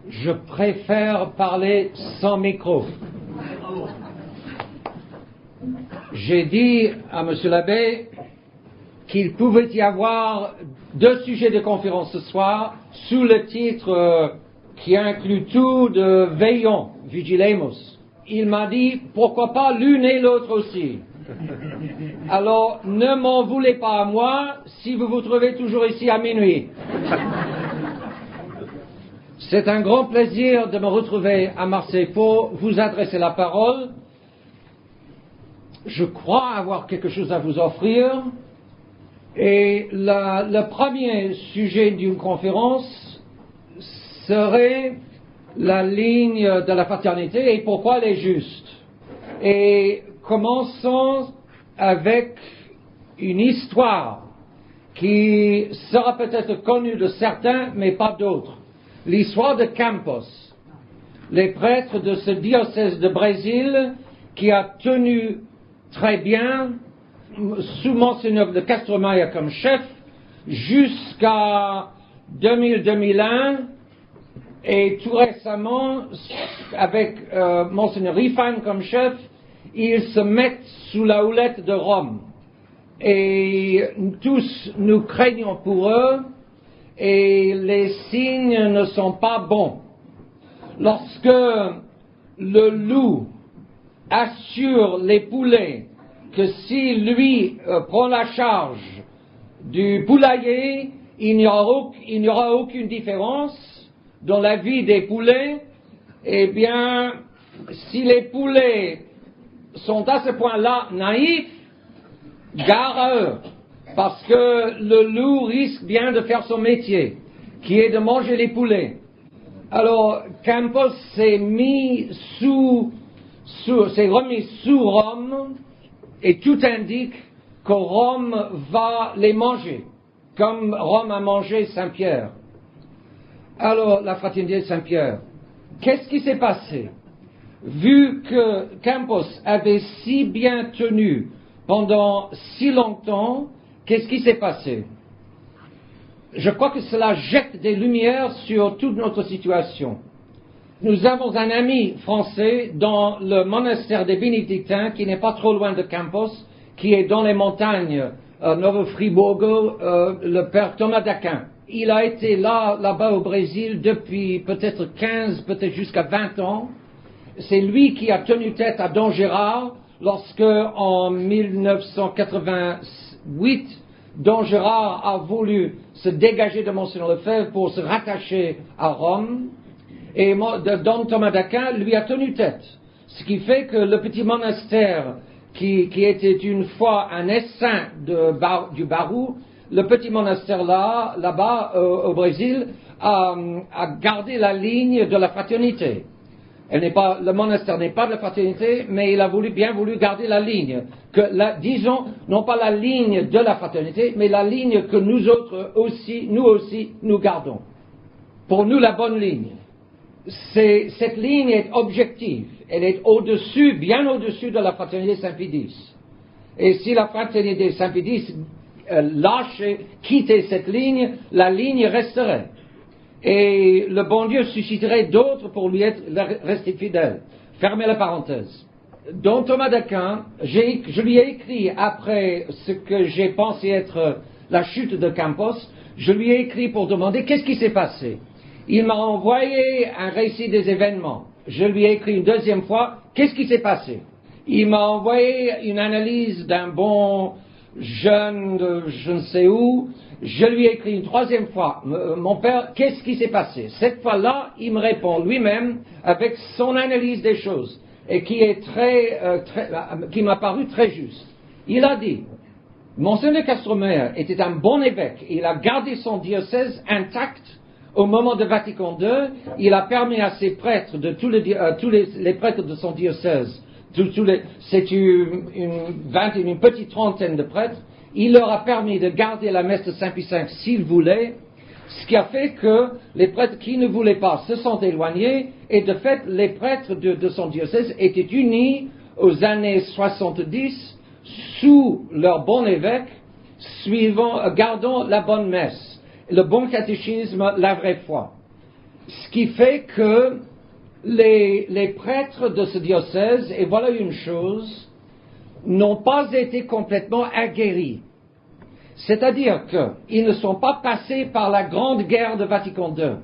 Je préfère parler sans micro. J'ai dit à M. l'abbé qu'il pouvait y avoir 2 sujets de conférence ce soir sous le titre qui inclut tout de veillons, vigilemos. Il m'a dit pourquoi pas l'une et l'autre aussi. Alors ne m'en voulez pas à moi si vous vous trouvez toujours ici à minuit. C'est un grand plaisir de me retrouver à Marseille pour vous adresser la parole. Je crois avoir quelque chose à vous offrir. Et le premier sujet d'une conférence serait la ligne de la fraternité et pourquoi elle est juste. Et commençons avec une histoire qui sera peut-être connue de certains, mais pas d'autres. L'histoire de Campos, les prêtres de ce diocèse de Brésil qui a tenu très bien sous Monseigneur de Castromaia comme chef jusqu'à 2000-2001 et tout récemment avec Monseigneur Rifan comme chef, ils se mettent sous la houlette de Rome et tous nous craignons pour eux et les signes ne sont pas bons. Lorsque le loup assure les poulets que si lui prend la charge du poulailler, il n'y aura aucune différence dans la vie des poulets, eh bien, si les poulets sont à ce point-là naïfs, gare à eux, parce que le loup risque bien de faire son métier, qui est de manger les poulets. Alors, Campos s'est remis sous Rome, et tout indique que Rome va les manger, comme Rome a mangé Saint-Pierre. Alors, la fraternité de Saint-Pierre, qu'est-ce qui s'est passé? Vu que Campos avait si bien tenu pendant si longtemps, qu'est-ce qui s'est passé? Je crois que cela jette des lumières sur toute notre situation. Nous avons un ami français dans le monastère des Bénédictins, qui n'est pas trop loin de Campos, qui est dans les montagnes, Novo Friburgo, le père Thomas d'Aquin. Il a été là-bas au Brésil depuis peut-être 15, peut-être jusqu'à 20 ans. C'est lui qui a tenu tête à Don Gérard lorsque, en 1988, Don Gérard a voulu se dégager de Monseigneur Lefebvre pour se rattacher à Rome. Et Don Thomas d'Aquin lui a tenu tête. Ce qui fait que le petit monastère qui était une fois un essaim du Barou, le petit monastère là-bas au Brésil, a gardé la ligne de la fraternité. Le monastère n'est pas de la fraternité, mais il a bien voulu garder la ligne. Disons, non pas la ligne de la fraternité, mais la ligne que nous aussi, nous gardons. Pour nous, la bonne ligne. Cette ligne est objective. Elle est bien au-dessus de la fraternité Saint-Pédis. Et si la fraternité Saint-Pédis quittait cette ligne, la ligne resterait. Et le bon Dieu susciterait d'autres pour rester fidèle. Fermez la parenthèse. Don Thomas d'Aquin, je lui ai écrit après ce que j'ai pensé être la chute de Campos, je lui ai écrit pour demander qu'est-ce qui s'est passé. Il m'a envoyé un récit des événements. Je lui ai écrit une deuxième fois, qu'est-ce qui s'est passé? Il m'a envoyé une analyse d'un bon jeune de je ne sais où. Je lui ai écrit une troisième fois, mon père, qu'est-ce qui s'est passé? Cette fois-là, il me répond lui-même avec son analyse des choses et qui m'a paru très juste. Il a dit, Monseigneur de Castromaia était un bon évêque. Il a gardé son diocèse intact. Au moment de Vatican II, il a permis à ses prêtres, tous les prêtres de son diocèse, c'est une petite trentaine de prêtres, il leur a permis de garder la messe de Saint-Pie V s'ils voulaient, ce qui a fait que les prêtres qui ne voulaient pas se sont éloignés, et de fait, les prêtres de son diocèse étaient unis aux années 70 sous leur bon évêque, gardant la bonne messe, le bon catéchisme, la vraie foi. Ce qui fait que les prêtres de ce diocèse, et voilà une chose, n'ont pas été complètement aguerris. C'est-à-dire qu'ils ne sont pas passés par la grande guerre de Vatican II.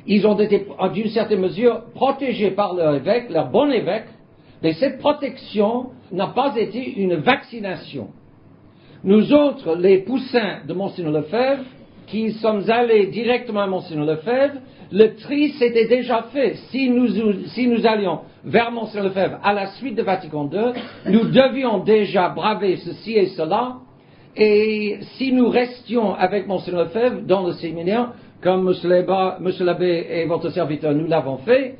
Ils ont été, d'une certaine mesure, protégés par leur évêque, leur bon évêque, mais cette protection n'a pas été une vaccination. Nous autres, les poussins de Monseigneur Lefebvre, qui sommes allés directement à Monseigneur Lefebvre, le tri s'était déjà fait. Si nous allions vers Monseigneur Lefebvre à la suite de Vatican II, nous devions déjà braver ceci et cela, et si nous restions avec Monseigneur Lefebvre dans le séminaire, comme Monsieur l'abbé et votre serviteur nous l'avons fait,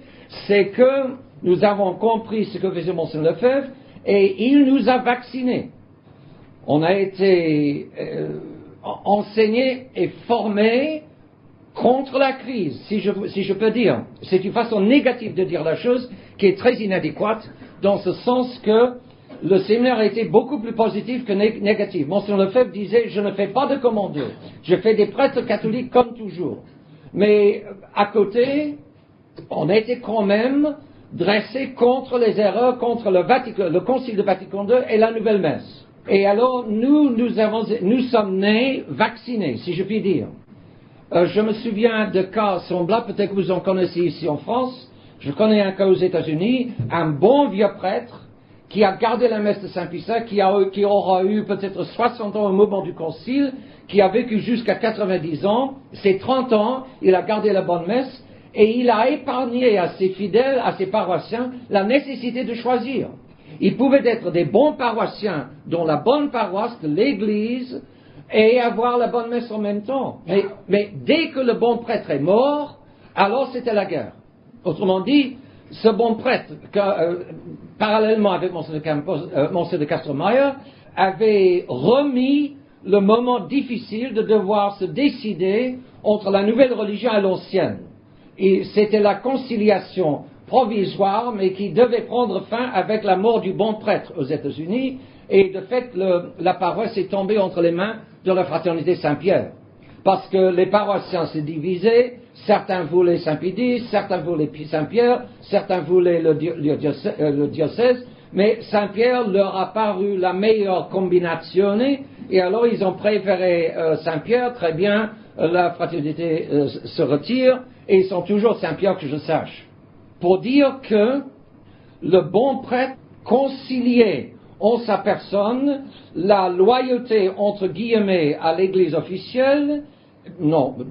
c'est que nous avons compris ce que faisait Monseigneur Lefebvre, et il nous a vaccinés. On a été enseignés et formés contre la crise, si je peux dire. C'est une façon négative de dire la chose qui est très inadéquate, dans ce sens que le séminaire a été beaucoup plus positif que négatif. Monseigneur Lefebvre disait, je ne fais pas de commandeux, je fais des prêtres catholiques comme toujours. Mais à côté, on a été quand même dressé contre les erreurs, contre le Concile de Vatican II et la Nouvelle Messe. Et alors, nous sommes nés vaccinés, si je puis dire. Je me souviens de cas semblables, peut-être que vous en connaissez ici en France. Je connais un cas aux États-Unis, un bon vieux prêtre qui a gardé la messe de Saint-Pie qui aura eu peut-être 60 ans au moment du Concile, qui a vécu jusqu'à 90 ans, ses 30 ans, il a gardé la bonne messe, et il a épargné à ses fidèles, à ses paroissiens, la nécessité de choisir. Ils pouvaient être des bons paroissiens dans la bonne paroisse de l'Église et avoir la bonne messe en même temps. Mais dès que le bon prêtre est mort, alors c'était la guerre. Autrement dit, ce bon prêtre, parallèlement avec Monseigneur de Castromayor, avait remis le moment difficile de devoir se décider entre la nouvelle religion et l'ancienne. Et c'était la conciliation provisoire, mais qui devait prendre fin avec la mort du bon prêtre aux États-Unis, et de fait, la paroisse est tombée entre les mains de la fraternité Saint-Pierre. Parce que les paroissiens se divisaient, certains voulaient Saint-Pédis, certains voulaient Saint-Pierre, certains voulaient le diocèse, mais Saint-Pierre leur a paru la meilleure combinaison, et alors ils ont préféré Saint-Pierre, très bien, la fraternité se retire, et ils sont toujours Saint-Pierre que je sache. Pour dire que le bon prêtre conciliait en sa personne la loyauté entre guillemets à l'Église officielle,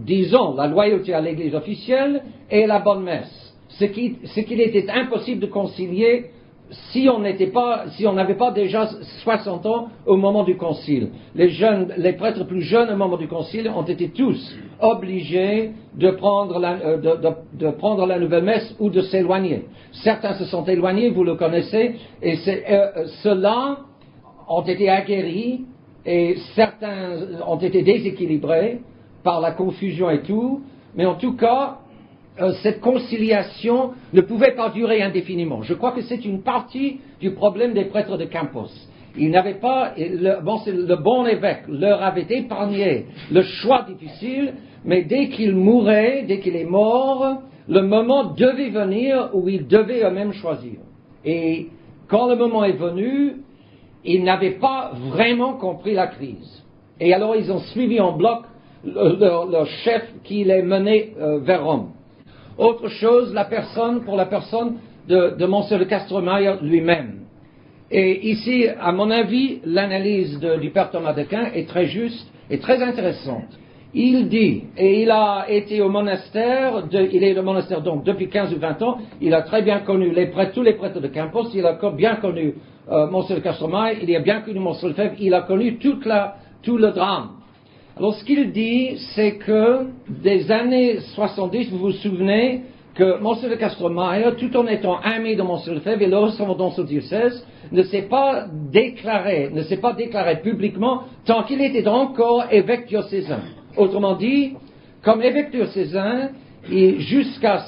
disons la loyauté à l'Église officielle et la bonne messe. Ce qu'il était impossible de concilier si on n'avait pas déjà 60 ans au moment du concile. Les prêtres plus jeunes au moment du concile ont été tous obligés de prendre la nouvelle messe ou de s'éloigner. Certains se sont éloignés, vous le connaissez, et ceux-là ont été aguerris et certains ont été déséquilibrés par la confusion et tout, mais en tout cas, cette conciliation ne pouvait pas durer indéfiniment. Je crois que c'est une partie du problème des prêtres de Campos. Ils n'avaient pas, le bon évêque leur avait épargné le choix difficile, mais dès qu'il mourait, dès qu'il est mort, le moment devait venir où ils devaient eux-mêmes choisir. Et quand le moment est venu, ils n'avaient pas vraiment compris la crise. Et alors ils ont suivi en bloc leur chef qui les menait vers Rome. Autre chose, pour la personne de Monseigneur de Castromayor lui-même. Et ici, à mon avis, l'analyse du Père Thomas d'Aquin est très juste et très intéressante. Il dit, et il a été au monastère, il est au monastère donc depuis 15 ou 20 ans, il a très bien connu tous les prêtres de Campos, il a bien connu Monseigneur de Castromayor, il a bien connu Monseigneur Lefebvre, il a connu tout le drame. Alors ce qu'il dit, c'est que des années 70, vous vous souvenez que Monseigneur de Castromayor, tout en étant ami de Monseigneur Lefebvre et le recevant dans son diocèse, ne s'est pas déclaré publiquement tant qu'il était encore évêque diocésain. Autrement dit, comme évêque diocésain, jusqu'à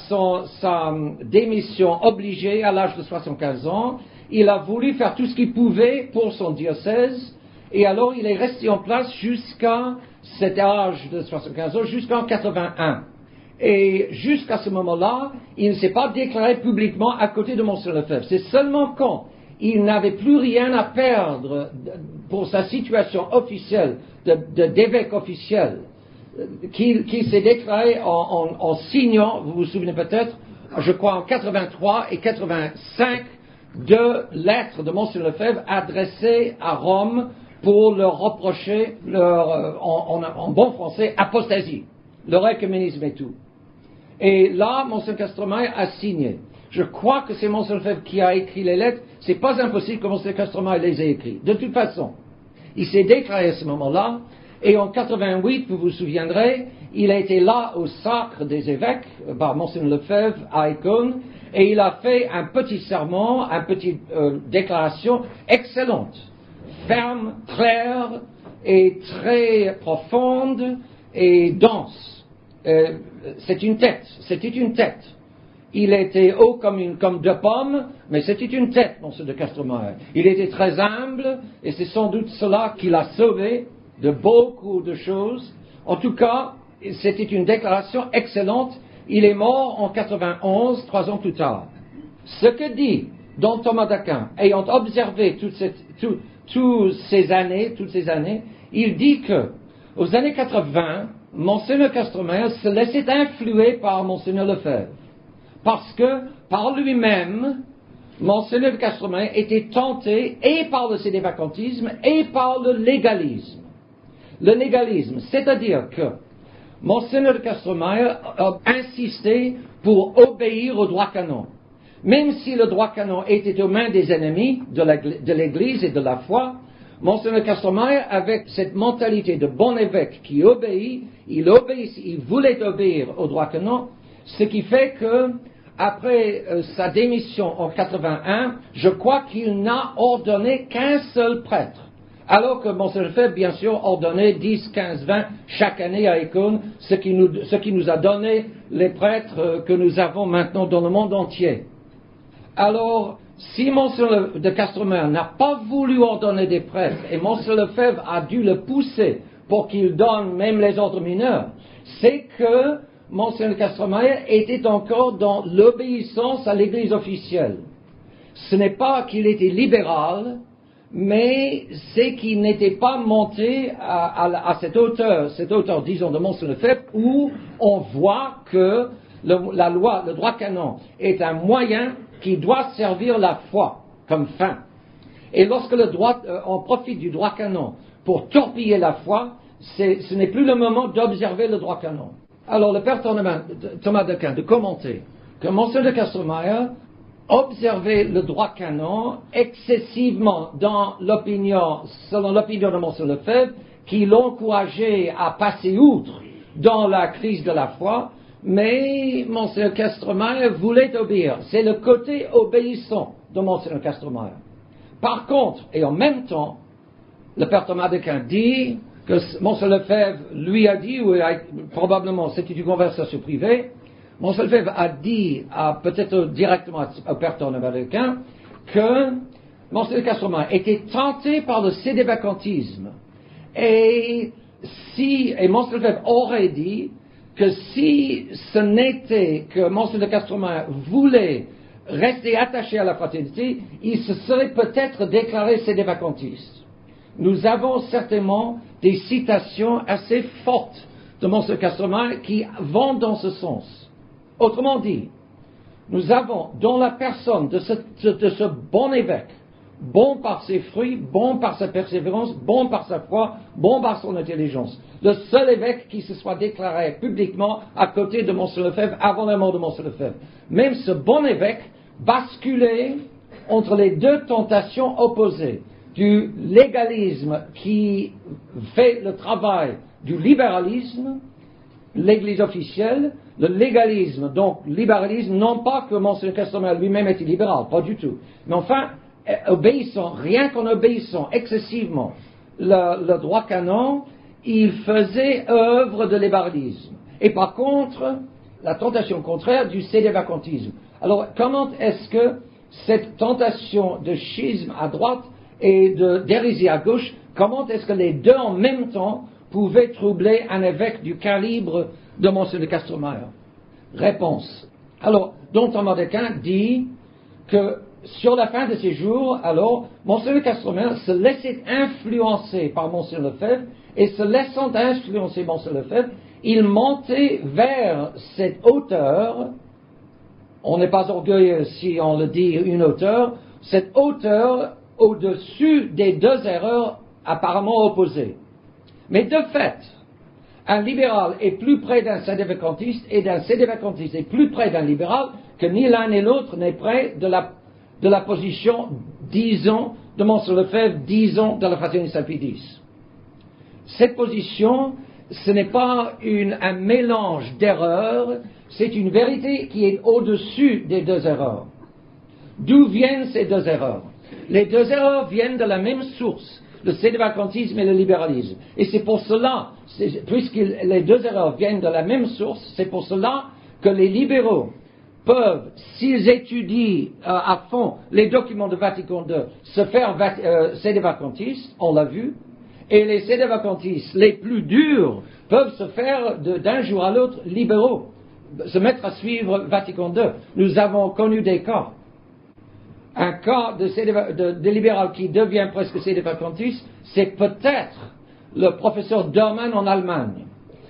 sa démission obligée à l'âge de 75 ans, il a voulu faire tout ce qu'il pouvait pour son diocèse, et alors il est resté en place jusqu'à cet âge de 75 ans, jusqu'en 81. Et jusqu'à ce moment-là, il ne s'est pas déclaré publiquement à côté de Monseigneur Lefebvre. C'est seulement quand il n'avait plus rien à perdre pour sa situation officielle, d'évêque officiel, qu'il s'est déclaré en signant, vous vous souvenez peut-être, je crois en 83 et 85, deux lettres de Monseigneur Lefebvre adressées à Rome pour leur reprocher en bon français, apostasie, leur œcuménisme et tout. Et là, Monseigneur Castromaille a signé. Je crois que c'est Monseigneur Lefebvre qui a écrit les lettres. C'est pas impossible que Monseigneur Castromaille les ait écrites. De toute façon, il s'est déclaré à ce moment-là, et en 88, vous vous souviendrez, il a été là au sacre des évêques, par Monseigneur Lefebvre, à Écône, et il a fait un petit sermon, une petite déclaration excellente, ferme, claire, et très profonde, et dense. C'était une tête. Il était haut comme deux pommes, mais c'était une tête, Monseigneur de Castromaille. Il était très humble, et c'est sans doute cela qui l'a sauvé de beaucoup de choses. En tout cas, c'était une déclaration excellente. Il est mort en 91, 3 ans plus tard. Ce que dit Don Thomas d'Aquin, ayant observé toutes ces années, il dit que, aux années 80, Monseigneur Castromaille se laissait influer par Monseigneur Lefebvre. Parce que, par lui-même, Monseigneur Castromaille était tenté et par le sédévacantisme et par le légalisme. Le légalisme, c'est-à-dire que Monseigneur Castromaille a insisté pour obéir au droit canon. Même si le droit canon était aux mains des ennemis de l'Église et de la foi, Monseigneur Castromaille, avec cette mentalité de bon évêque qui obéit, il voulait obéir au droit canon, ce qui fait que, après sa démission en 81, je crois qu'il n'a ordonné qu'un seul prêtre. Alors que Monseigneur Lefebvre, bien sûr, ordonnait 10, 15, 20 chaque année à Écône, ce qui nous a donné les prêtres que nous avons maintenant dans le monde entier. Alors, si Monseigneur de Castromaille n'a pas voulu ordonner des prêtres, et Monseigneur Lefebvre a dû le pousser pour qu'il donne même les ordres mineurs, c'est que Monseigneur de Castromaille était encore dans l'obéissance à l'Église officielle. Ce n'est pas qu'il était libéral, mais c'est qu'il n'était pas monté à cette hauteur, disons, de Monseigneur Lefebvre, où on voit que la loi, le droit canon, est un moyen qui doit servir la foi comme fin. Et lorsque on profite du droit canon pour torpiller la foi, ce n'est plus le moment d'observer le droit canon. Alors le père Thomas d'Aquin de commenter que Monseigneur de Castromaille observait le droit canon excessivement selon l'opinion de Monseigneur Lefebvre, qui l'encourageait à passer outre dans la crise de la foi, mais Monseigneur Castromaille voulait obéir. C'est le côté obéissant de Monseigneur Castromaille. Par contre, et en même temps, le père Thomas d'Aquin dit que Monseigneur Lefebvre lui a dit, ou probablement c'était une conversation privée, Monseigneur Lefebvre a dit, peut-être directement au père Thomas d'Aquin, que Monseigneur Castromaille était tenté par le sédévacantisme. Et Monseigneur Lefebvre aurait dit que si ce n'était que Monseigneur Castromaille voulait rester attaché à la fraternité, il se serait peut-être déclaré sédévacantiste. Nous avons certainement des citations assez fortes de Monseigneur Castromaille qui vont dans ce sens. Autrement dit, nous avons dans la personne de ce bon évêque, bon par ses fruits, bon par sa persévérance, bon par sa foi, bon par son intelligence, le seul évêque qui se soit déclaré publiquement à côté de Monseigneur Lefebvre avant la mort de Monseigneur Lefebvre. Même ce bon évêque basculait entre les deux tentations opposées, du légalisme qui fait le travail du libéralisme, l'Église officielle, le légalisme, donc libéralisme, non pas que Monseigneur Castromaille lui-même était libéral, pas du tout, mais enfin, rien qu'en obéissant excessivement le droit canon, il faisait œuvre de libéralisme. Et par contre, la tentation contraire du sédévacantisme. Alors, comment est-ce que cette tentation de schisme à droite et d'hérésie à gauche, comment est-ce que les deux en même temps pouvaient troubler un évêque du calibre de Monseigneur de Castromaille? Réponse. Alors, Don Thomas d'Aquin dit que sur la fin de ses jours, alors, Monseigneur Castromaine se laissait influencer par Monseigneur Lefebvre, et se laissant influencer Monseigneur Lefebvre, il montait vers cette hauteur. On n'est pas orgueilleux si on le dit une hauteur, cette hauteur au-dessus des deux erreurs apparemment opposées. Mais de fait, un libéral est plus près d'un sédévacantiste et d'un sédévacantiste est plus près d'un libéral que ni l'un ni l'autre n'est près de la position, disons, de Monseigneur Lefebvre, disons, de la Fraternité Saint-Pédis. Cette position, ce n'est pas un mélange d'erreurs, c'est une vérité qui est au-dessus des deux erreurs. D'où viennent ces deux erreurs? Les deux erreurs viennent de la même source, le sédévacantisme et le libéralisme. Et c'est pour cela, puisque les deux erreurs viennent de la même source, c'est pour cela que les libéraux peuvent, s'ils étudient à fond les documents de Vatican II, se faire sédévacantistes, on l'a vu, et les sédévacantistes les plus durs peuvent se faire d'un jour à l'autre libéraux, se mettre à suivre Vatican II. Nous avons connu des cas. Un cas de libéral qui devient presque sédévacantiste, c'est peut-être le professeur Dorman en Allemagne.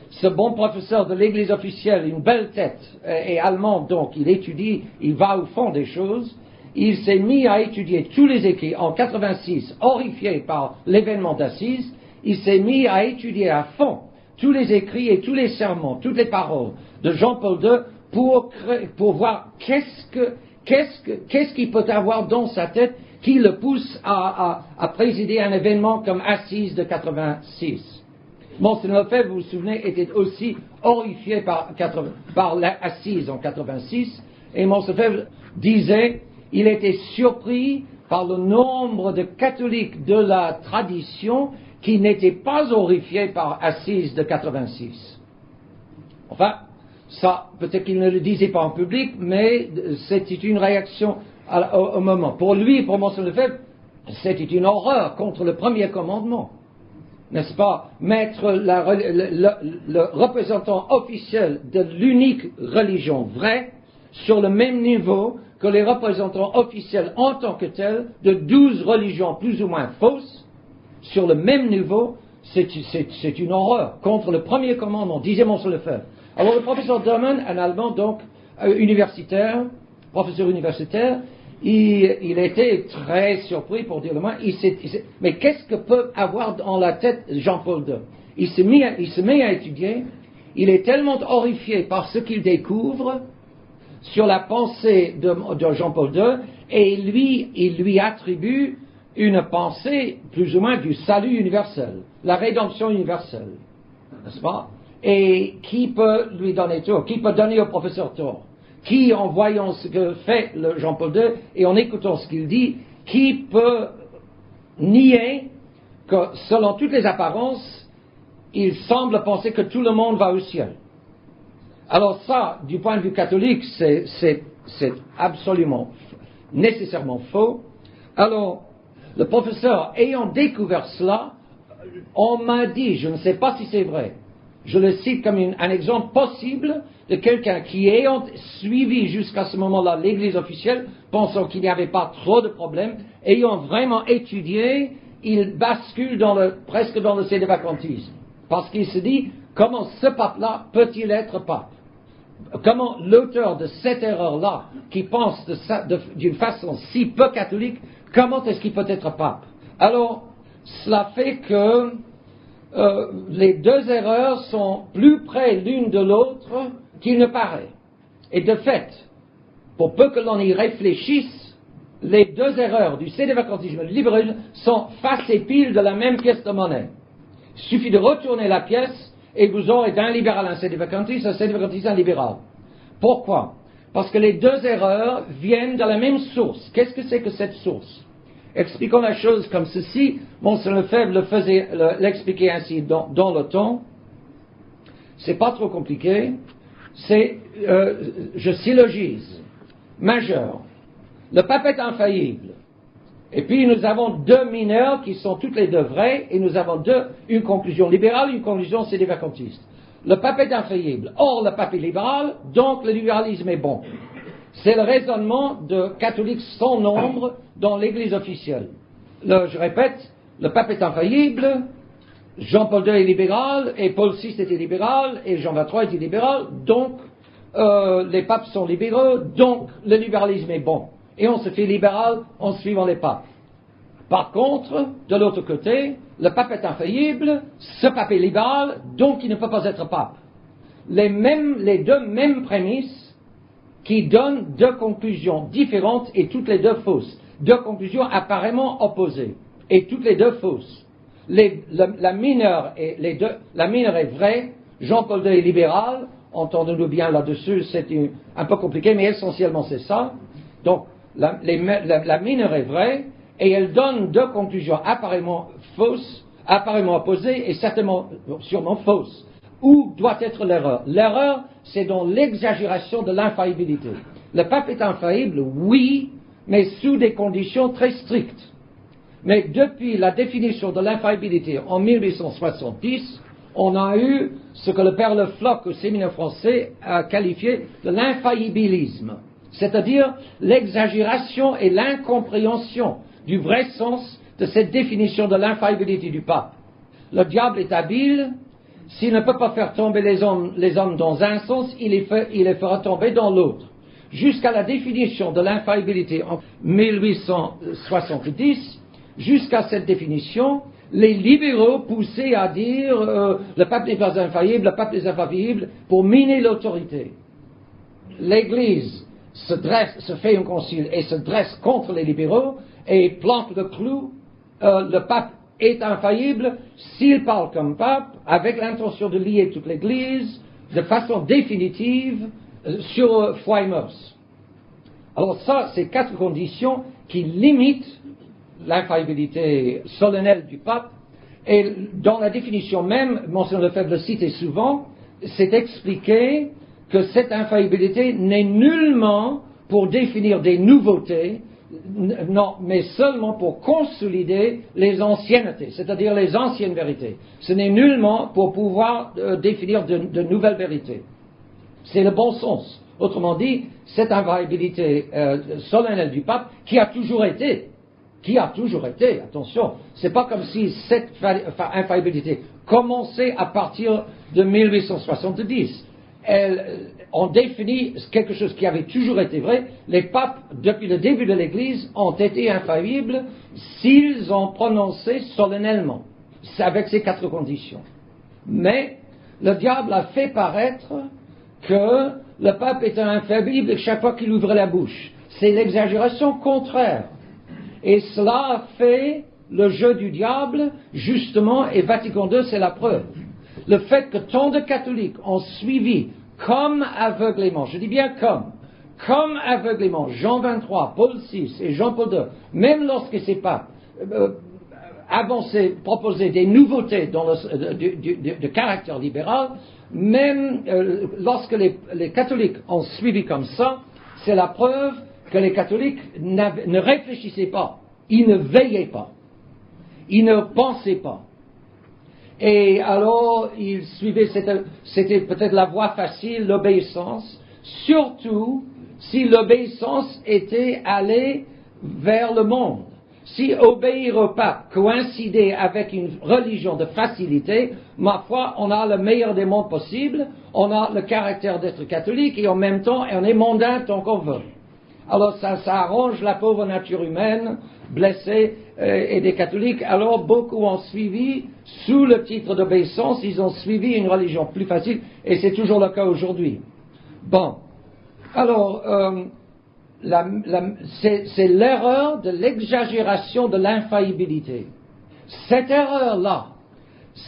Ce bon professeur de l'Église officielle, une belle tête, et allemand donc, il étudie, il va au fond des choses. Il s'est mis à étudier tous les écrits en 86, horrifié par l'événement d'Assise. Il s'est mis à étudier à fond tous les écrits et tous les sermons, toutes les paroles de Jean-Paul II pour voir qu'est-ce qu'il peut avoir dans sa tête qui le pousse à présider un événement comme Assise de 86. Monseigneur Lefebvre, vous vous souvenez, était aussi horrifié par l'Assise en 86, et Monseigneur Lefebvre disait, il était surpris par le nombre de catholiques de la tradition qui n'étaient pas horrifiés par Assise de 86. Enfin, ça, peut-être qu'il ne le disait pas en public, mais c'était une réaction au moment. Pour lui, pour Monseigneur Lefebvre, c'était une horreur contre le premier commandement. N'est-ce pas? Mettre le représentant officiel de l'unique religion vraie sur le même niveau que les représentants officiels en tant que tels de 12 religions plus ou moins fausses, sur le même niveau, c'est une horreur contre le premier commandement, disait Monseigneur Lefebvre. Alors le professeur Dorman, un Allemand donc universitaire, professeur universitaire, il était très surpris, pour dire le moins. Mais qu'est-ce que peut avoir dans la tête Jean-Paul II? Il se met à étudier. Il est tellement horrifié par ce qu'il découvre sur la pensée de Jean-Paul II, et il lui attribue une pensée plus ou moins du salut universel, la rédemption universelle, n'est-ce pas? Et qui peut lui donner tort? Qui peut donner au professeur tort? Qui, en voyant ce que fait le Jean-Paul II et en écoutant ce qu'il dit, qui peut nier que, selon toutes les apparences, il semble penser que tout le monde va au ciel? Alors ça, du point de vue catholique, c'est absolument, nécessairement faux. Alors, le professeur, ayant découvert cela, on m'a dit, je ne sais pas si c'est vrai, je le cite comme un exemple possible de quelqu'un qui, ayant suivi jusqu'à ce moment-là l'Église officielle, pensant qu'il n'y avait pas trop de problèmes, ayant vraiment étudié, il bascule presque dans le sédévacantisme. Parce qu'il se dit, comment ce pape-là peut-il être pape? Comment l'auteur de cette erreur-là, qui pense d'une façon si peu catholique, comment est-ce qu'il peut être pape? Alors, cela fait que les deux erreurs sont plus près l'une de l'autre qu'il ne paraît. Et de fait, pour peu que l'on y réfléchisse, les deux erreurs du sédévacantisme et du libéralisme sont face et pile de la même pièce de monnaie. Il suffit de retourner la pièce et vous aurez d'un libéral un sédévacantiste un libéral. Pourquoi? Parce que les deux erreurs viennent de la même source. Qu'est-ce que c'est que cette source? Expliquons la chose comme ceci. Monseigneur Lefebvre l'expliquait ainsi dans le ton. C'est pas trop compliqué. Je syllogise. Majeur. Le pape est infaillible. Et puis nous avons deux mineurs qui sont toutes les deux vraies, et nous avons une conclusion libérale et une conclusion sédévacantiste. le pape est infaillible. Or, le pape est libéral, donc le libéralisme est bon. C'est le raisonnement de catholiques sans nombre dans l'Église officielle. Je répète, le pape est infaillible, Jean-Paul II est libéral, et Paul VI était libéral, et Jean XXIII était libéral, donc les papes sont libéraux, donc le libéralisme est bon. Et on se fait libéral en suivant les papes. Par contre, de l'autre côté, le pape est infaillible, ce pape est libéral, donc il ne peut pas être pape. Les deux mêmes prémices qui donnent deux conclusions différentes et toutes les deux fausses. Deux conclusions apparemment opposées et toutes les deux fausses. La mineure est vraie, Jean-Paul II est libéral, entendons-nous bien là-dessus, c'est un peu compliqué, mais essentiellement c'est ça. Donc, la mineure est vraie, et elle donne deux conclusions apparemment fausses, apparemment opposées, et sûrement fausses. Où doit être l'erreur? L'erreur, c'est dans l'exagération de l'infaillibilité. Le pape est infaillible, oui, mais sous des conditions très strictes. Mais depuis la définition de l'infaillibilité en 1870, on a eu ce que le père Le Floch au séminaire français a qualifié de l'infaillibilisme, c'est-à-dire l'exagération et l'incompréhension du vrai sens de cette définition de l'infaillibilité du pape. Le diable est habile, s'il ne peut pas faire tomber les hommes dans un sens, il les fera tomber dans l'autre. Jusqu'à la définition de l'infaillibilité en 1870, jusqu'à cette définition, les libéraux poussaient à dire le pape n'est pas infaillible, le pape n'est infaillible, pour miner l'autorité. L'Église se fait un concile et se dresse contre les libéraux et plante le clou, le pape est infaillible s'il parle comme pape avec l'intention de lier toute l'Église de façon définitive sur foi et mœurs. Alors ça, c'est quatre conditions qui limitent l'infaillibilité solennelle du pape, et dans la définition même, Monseigneur Lefebvre le cite souvent, c'est expliqué que cette infaillibilité n'est nullement pour définir des nouveautés, non, mais seulement pour consolider les anciennetés, c'est-à-dire les anciennes vérités. Ce n'est nullement pour pouvoir définir de nouvelles vérités. C'est le bon sens. Autrement dit, cette infaillibilité solennelle du pape, qui a toujours été, attention, c'est pas comme si cette infaillibilité commençait à partir de 1870. On définit quelque chose qui avait toujours été vrai. Les papes, depuis le début de l'Église, ont été infaillibles s'ils ont prononcé solennellement, avec ces quatre conditions. Mais le diable a fait paraître que le pape était infaillible chaque fois qu'il ouvrait la bouche. C'est l'exagération contraire. Et cela a fait le jeu du diable, justement, et Vatican II, c'est la preuve. Le fait que tant de catholiques ont suivi comme aveuglément, je dis bien comme aveuglément, Jean XXIII, Paul VI et Jean-Paul II, même lorsque ces papes proposaient des nouveautés de caractère libéral, même lorsque les catholiques ont suivi comme ça, c'est la preuve que les catholiques ne réfléchissaient pas, ils ne veillaient pas, ils ne pensaient pas. Et alors, ils suivaient, c'était peut-être la voie facile, l'obéissance, surtout si l'obéissance était allée vers le monde. Si obéir au pape coïncidait avec une religion de facilité, ma foi, on a le meilleur des mondes possibles, on a le caractère d'être catholique et en même temps, on est mondain tant qu'on veut. Alors ça arrange la pauvre nature humaine, blessée, et des catholiques. Alors beaucoup ont suivi, sous le titre d'obéissance, ils ont suivi une religion plus facile, et c'est toujours le cas aujourd'hui. Bon, alors, c'est l'erreur de l'exagération de l'infaillibilité. Cette erreur-là,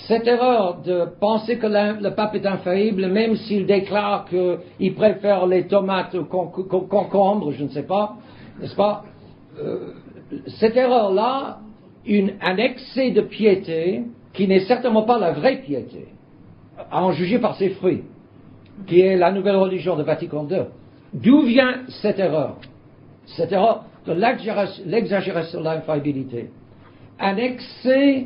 cette erreur de penser que le pape est infaillible, même s'il déclare qu'il préfère les tomates aux concombres, je ne sais pas, n'est-ce pas? Cette erreur-là, un excès de piété, qui n'est certainement pas la vraie piété, à en juger par ses fruits, qui est la nouvelle religion de Vatican II. D'où vient cette erreur? Cette erreur de l'exagération de l'infaillibilité. Un excès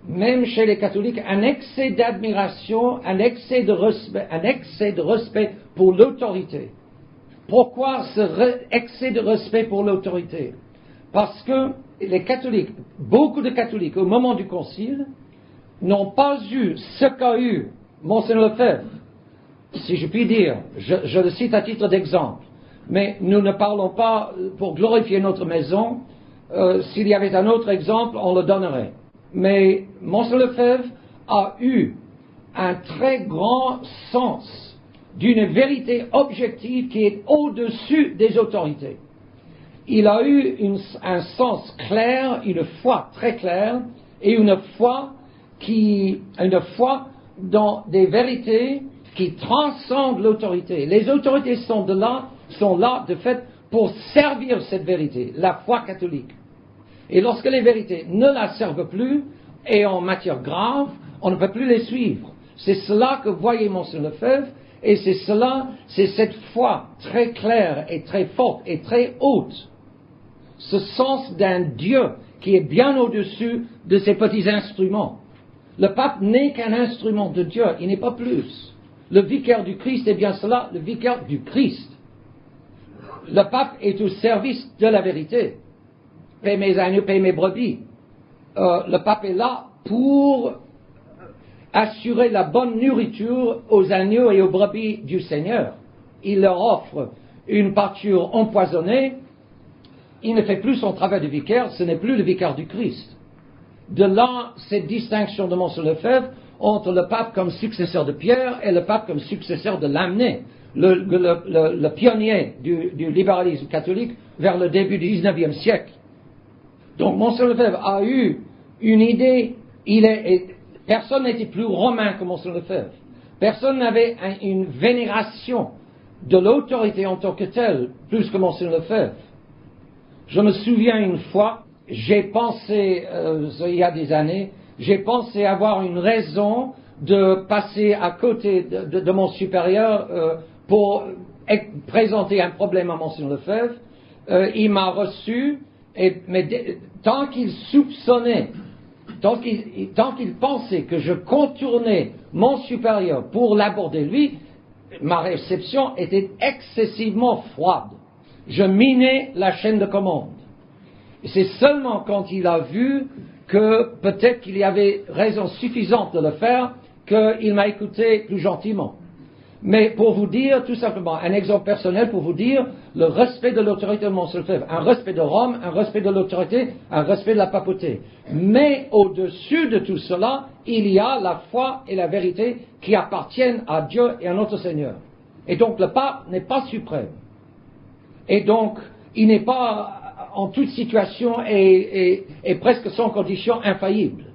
même chez les catholiques, un excès d'admiration, un excès de respect pour l'autorité. Pourquoi ce excès de respect pour l'autorité? Parce que les catholiques, beaucoup de catholiques, au moment du concile, n'ont pas eu ce qu'a eu Monseigneur Lefebvre, si je puis dire, je le cite à titre d'exemple, mais nous ne parlons pas pour glorifier notre maison. S'il y avait un autre exemple, on le donnerait. Mais Monseigneur Lefebvre a eu un très grand sens d'une vérité objective qui est au-dessus des autorités. Il a eu un sens clair, une foi très claire, et une foi dans des vérités qui transcendent l'autorité. Les autorités sont là, de fait, pour servir cette vérité, la foi catholique. Et lorsque les vérités ne la servent plus, et en matière grave, on ne peut plus les suivre. C'est cela que voyait Monseigneur Lefebvre, et c'est cette foi très claire et très forte et très haute, ce sens d'un Dieu qui est bien au-dessus de ces petits instruments. Le pape n'est qu'un instrument de Dieu, il n'est pas plus. Le vicaire du Christ est bien cela, le vicaire du Christ. Le pape est au service de la vérité. Paix mes agneaux, paix mes brebis. Le pape est là pour assurer la bonne nourriture aux agneaux et aux brebis du Seigneur. Il leur offre une pâture empoisonnée. Il ne fait plus son travail de vicaire, ce n'est plus le vicaire du Christ. De là, cette distinction de Monseigneur Lefebvre entre le pape comme successeur de Pierre et le pape comme successeur de Lamennais, le pionnier du libéralisme catholique vers le début du XIXe siècle. Donc Monseigneur Lefebvre a eu une idée, personne n'était plus romain que Monseigneur Lefebvre. Personne n'avait une vénération de l'autorité en tant que telle, plus que Monseigneur Lefebvre. Je me souviens une fois, j'ai pensé, il y a des années, j'ai pensé avoir une raison de passer à côté de mon supérieur pour présenter un problème à Monseigneur Lefebvre. Il m'a reçu, mais tant qu'il soupçonnait, tant qu'il pensait que je contournais mon supérieur pour l'aborder lui, ma réception était excessivement froide. Je minais la chaîne de commande. Et c'est seulement quand il a vu que peut-être qu'il y avait raison suffisante de le faire qu'il m'a écouté plus gentiment. Mais pour vous dire, tout simplement, un exemple personnel pour vous dire le respect de l'autorité de Monseigneur Lefebvre, un respect de Rome, un respect de l'autorité, un respect de la papauté. Mais au-dessus de tout cela, il y a la foi et la vérité qui appartiennent à Dieu et à notre Seigneur. Et donc le pape n'est pas suprême. Et donc, il n'est pas en toute situation et presque sans condition infaillible.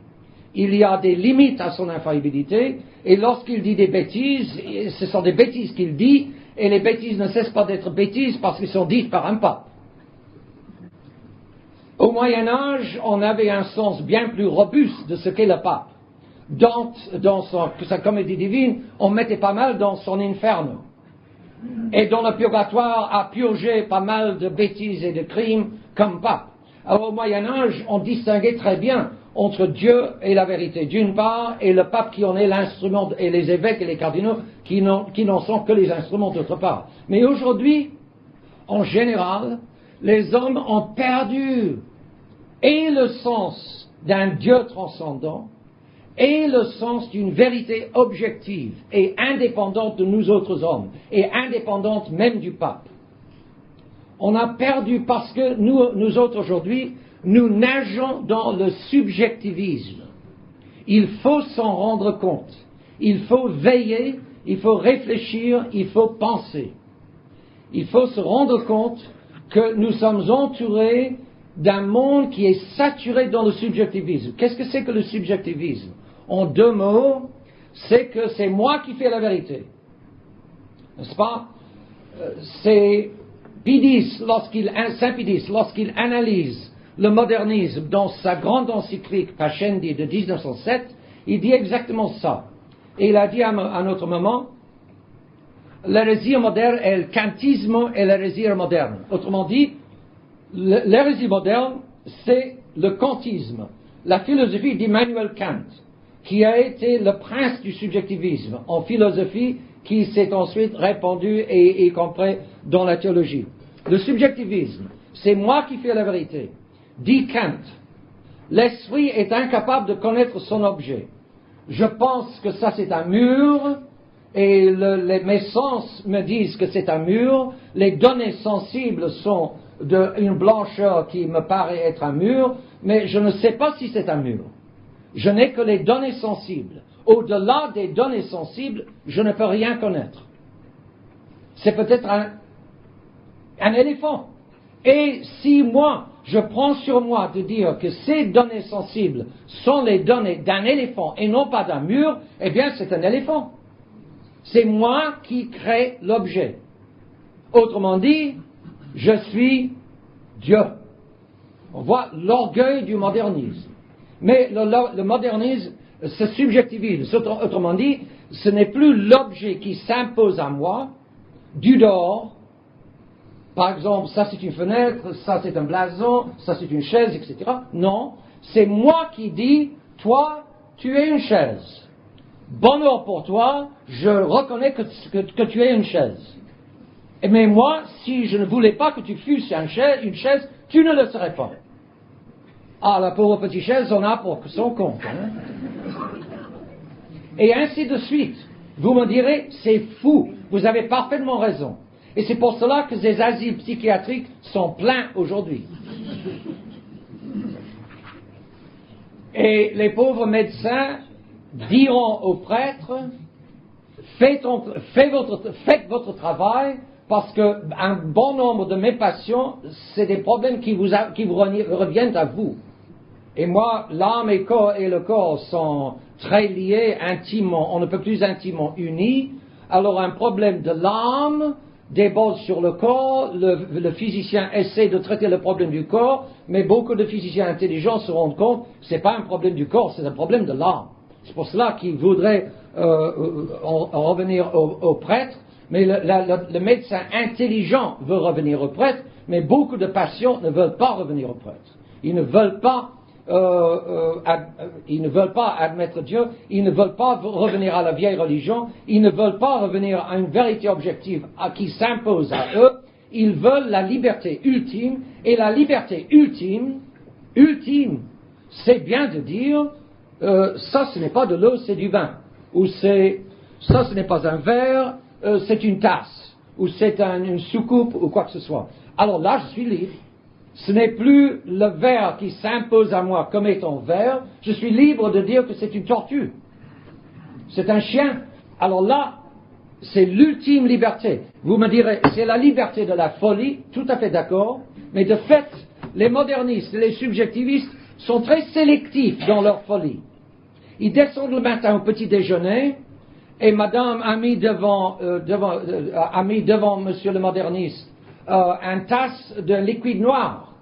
Il y a des limites à son infaillibilité, et lorsqu'il dit des bêtises, ce sont des bêtises qu'il dit, et les bêtises ne cessent pas d'être bêtises parce qu'elles sont dites par un pape. Au Moyen-Âge, on avait un sens bien plus robuste de ce qu'est le pape. Dans sa comédie divine, on mettait pas mal dans son inferno. Et dans le purgatoire a purgé pas mal de bêtises et de crimes comme pape. Alors au Moyen-Âge, on distinguait très bien entre Dieu et la vérité, d'une part, et le pape qui en est l'instrument, et les évêques et les cardinaux qui n'en sont que les instruments d'autre part. Mais aujourd'hui, en général, les hommes ont perdu et le sens d'un Dieu transcendant et le sens d'une vérité objective et indépendante de nous autres hommes, et indépendante même du pape. On a perdu parce que nous autres aujourd'hui, nous nageons dans le subjectivisme. Il faut s'en rendre compte. Il faut veiller, il faut réfléchir, il faut penser. Il faut se rendre compte que nous sommes entourés d'un monde qui est saturé dans le subjectivisme. Qu'est-ce que c'est que le subjectivisme? En deux mots, c'est que c'est moi qui fais la vérité. N'est-ce pas? C'est Saint Pidis, lorsqu'il analyse le modernisme dans sa grande encyclique Pascendi de 1907, il dit exactement ça. Et il a dit à un autre moment, l'hérésie moderne est le kantisme et l'hérésie moderne. Autrement dit, l'hérésie moderne, c'est le kantisme. la philosophie d'Immanuel Kant, qui a été le prince du subjectivisme en philosophie, qui s'est ensuite répandu et y compris dans la théologie. Le subjectivisme, c'est moi qui fais la vérité. Dit Kant, l'esprit est incapable de connaître son objet. Je pense que ça c'est un mur, et mes sens me disent que c'est un mur. Les données sensibles sont d'une blancheur qui me paraît être un mur, mais je ne sais pas si c'est un mur. Je n'ai que les données sensibles. Au-delà des données sensibles, je ne peux rien connaître. C'est peut-être un éléphant. Et si moi, je prends sur moi de dire que ces données sensibles sont les données d'un éléphant et non pas d'un mur, eh bien c'est un éléphant. C'est moi qui crée l'objet. Autrement dit, je suis Dieu. On voit l'orgueil du modernisme. Mais le modernisme, ce subjectivisme, autrement dit, ce n'est plus l'objet qui s'impose à moi, du dehors. Par exemple, ça c'est une fenêtre, ça c'est un blason, ça c'est une chaise, etc. Non, c'est moi qui dis, toi, tu es une chaise. Bonheur pour toi, je reconnais que tu es une chaise. Mais moi, si je ne voulais pas que tu fusses une chaise, tu ne le serais pas. Ah, la pauvre petite chaise, on a pour son compte. Hein? Et ainsi de suite. Vous me direz, c'est fou. Vous avez parfaitement raison. Et c'est pour cela que ces asiles psychiatriques sont pleins aujourd'hui. Et les pauvres médecins diront aux prêtres, faites votre travail, parce qu'un bon nombre de mes patients, c'est des problèmes qui vous reviennent à vous. Et moi, l'âme et le corps sont très liés intimement, on ne peut plus intimement unis. Alors un problème de l'âme déborde sur le corps, le physicien essaie de traiter le problème du corps, mais beaucoup de physiciens intelligents se rendent compte que ce n'est pas un problème du corps, c'est un problème de l'âme. C'est pour cela qu'ils voudraient en revenir au prêtre, mais le médecin intelligent veut revenir au prêtre, mais beaucoup de patients ne veulent pas revenir au prêtre. Ils ne veulent pas admettre Dieu, ils ne veulent pas revenir à la vieille religion, ils ne veulent pas revenir à une vérité objective qui s'impose à eux, ils veulent la liberté ultime, et la liberté ultime, c'est bien de dire, ça ce n'est pas de l'eau, c'est du vin, ou ça ce n'est pas un verre, c'est une tasse, ou c'est une soucoupe, ou quoi que ce soit. Alors là, je suis libre. Ce n'est plus le verre qui s'impose à moi comme étant verre, je suis libre de dire que c'est une tortue. C'est un chien. Alors là, c'est l'ultime liberté. Vous me direz, c'est la liberté de la folie, tout à fait d'accord, mais de fait, les modernistes et les subjectivistes sont très sélectifs dans leur folie. Ils descendent le matin au petit déjeuner, et madame a mis devant monsieur le moderniste une tasse de liquide noir.